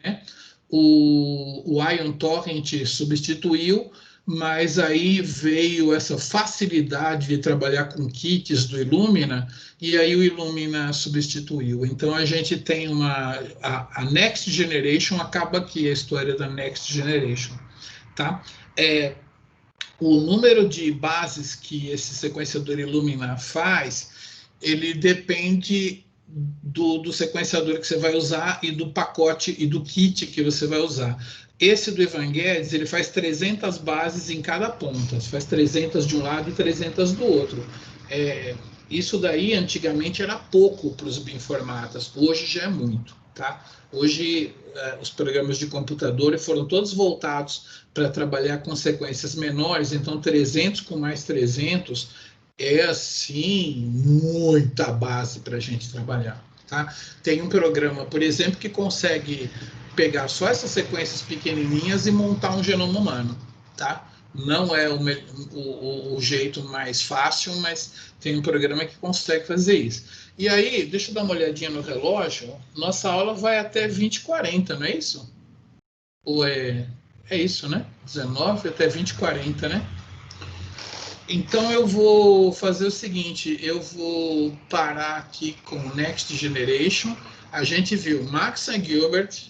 Speaker 1: né? O Ion Torrent substituiu, mas aí veio essa facilidade de trabalhar com kits do Illumina, e aí o Illumina substituiu. Então a gente tem a Next Generation, acaba aqui a história da Next Generation, tá? O número de bases que esse sequenciador Illumina faz, ele depende do sequenciador que você vai usar e do pacote e do kit que você vai usar. Esse do Evan Guedes, ele faz 300 bases em cada ponta, faz 300 de um lado e 300 do outro. Isso daí, antigamente, era pouco para os bioinformatas, hoje já é muito, tá? Hoje, os programas de computador foram todos voltados para trabalhar com sequências menores, então 300 com mais 300 é, assim, muita base para a gente trabalhar, tá? Tem um programa, por exemplo, que consegue pegar só essas sequências pequenininhas e montar um genoma humano, tá? Não é o jeito mais fácil, mas tem um programa que consegue fazer isso. E aí, deixa eu dar uma olhadinha no relógio, nossa aula vai até 20h40, não é isso? Ou é isso, né? 19 até 20h40, né? Então eu vou fazer o seguinte, eu vou parar aqui com o Next Generation. A gente viu Max and Gilbert,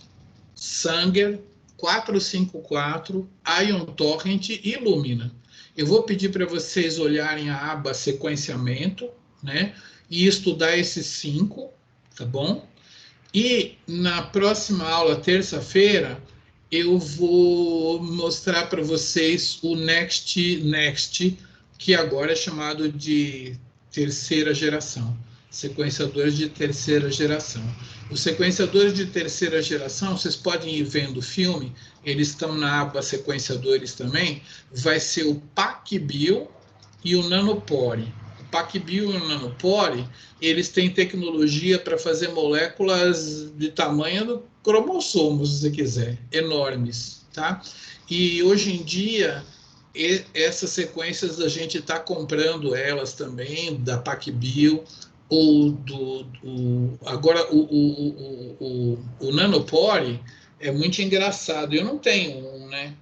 Speaker 1: Sanger, 454, Ion Torrent e Illumina. Eu vou pedir para vocês olharem a aba sequenciamento, né? E estudar esses 5, tá bom? E na próxima aula, terça-feira, eu vou mostrar para vocês o Next, que agora é chamado de terceira geração, sequenciadores de terceira geração. Os sequenciadores de terceira geração, vocês podem ir vendo o filme, eles estão na aba sequenciadores também, vai ser o PacBio e o Nanopore. O PacBio e o Nanopore, eles têm tecnologia para fazer moléculas de tamanho do cromossomo, se você quiser, enormes, tá? E hoje em dia, essas sequências a gente está comprando elas também, da PacBio, ou agora o Nanopore é muito engraçado. Eu não tenho um, né?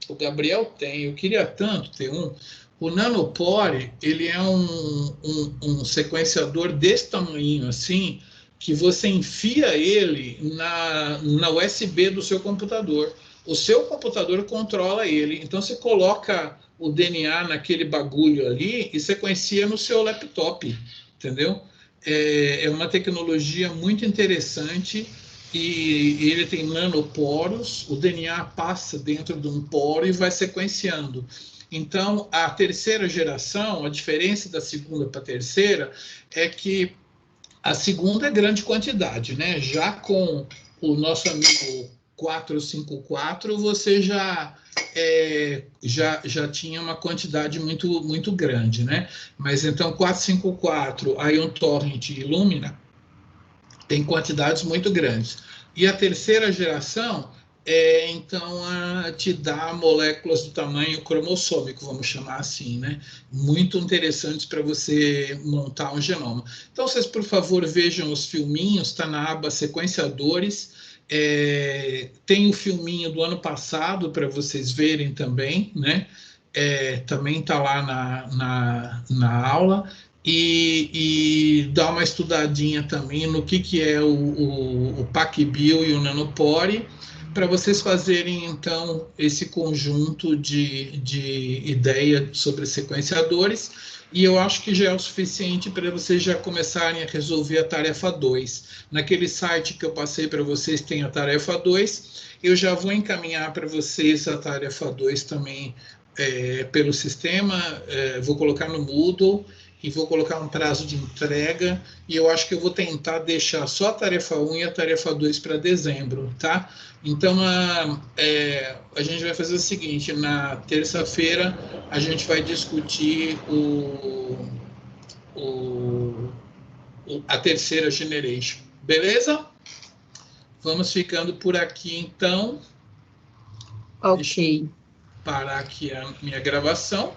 Speaker 1: O Gabriel tem, eu queria tanto ter um. O Nanopore, ele é um sequenciador desse tamanho, assim, que você enfia ele na USB do seu computador. O seu computador controla ele. Então, você coloca o DNA naquele bagulho ali e sequencia no seu laptop, entendeu? É uma tecnologia muito interessante e ele tem nanoporos. O DNA passa dentro de um poro e vai sequenciando. Então, a terceira geração, a diferença da segunda para a terceira é que a segunda é grande quantidade, né? Já com o nosso amigo 454, você já tinha uma quantidade muito grande, né? Mas então 454, Ion Torrent e Illumina tem quantidades muito grandes. E a terceira geração então te dá moléculas do tamanho cromossômico, vamos chamar assim, né? Muito interessantes para você montar um genoma. Então, vocês, por favor, vejam os filminhos, está na aba sequenciadores. Tem o filminho do ano passado para vocês verem também, né? Também está lá na aula. E dá uma estudadinha também no que é o PacBio e o Nanopore, para vocês fazerem, então, esse conjunto de ideia sobre sequenciadores, e eu acho que já é o suficiente para vocês já começarem a resolver a tarefa 2. Naquele site que eu passei para vocês tem a tarefa 2, eu já vou encaminhar para vocês a tarefa 2 também pelo sistema, vou colocar no Moodle, e vou colocar um prazo de entrega, e eu acho que eu vou tentar deixar só a tarefa 1 e a tarefa 2 para dezembro, tá? Então, a gente vai fazer o seguinte, na terça-feira a gente vai discutir a terceira generation, beleza? Vamos ficando por aqui, então.
Speaker 3: Ok.
Speaker 1: Deixa eu parar aqui a minha gravação.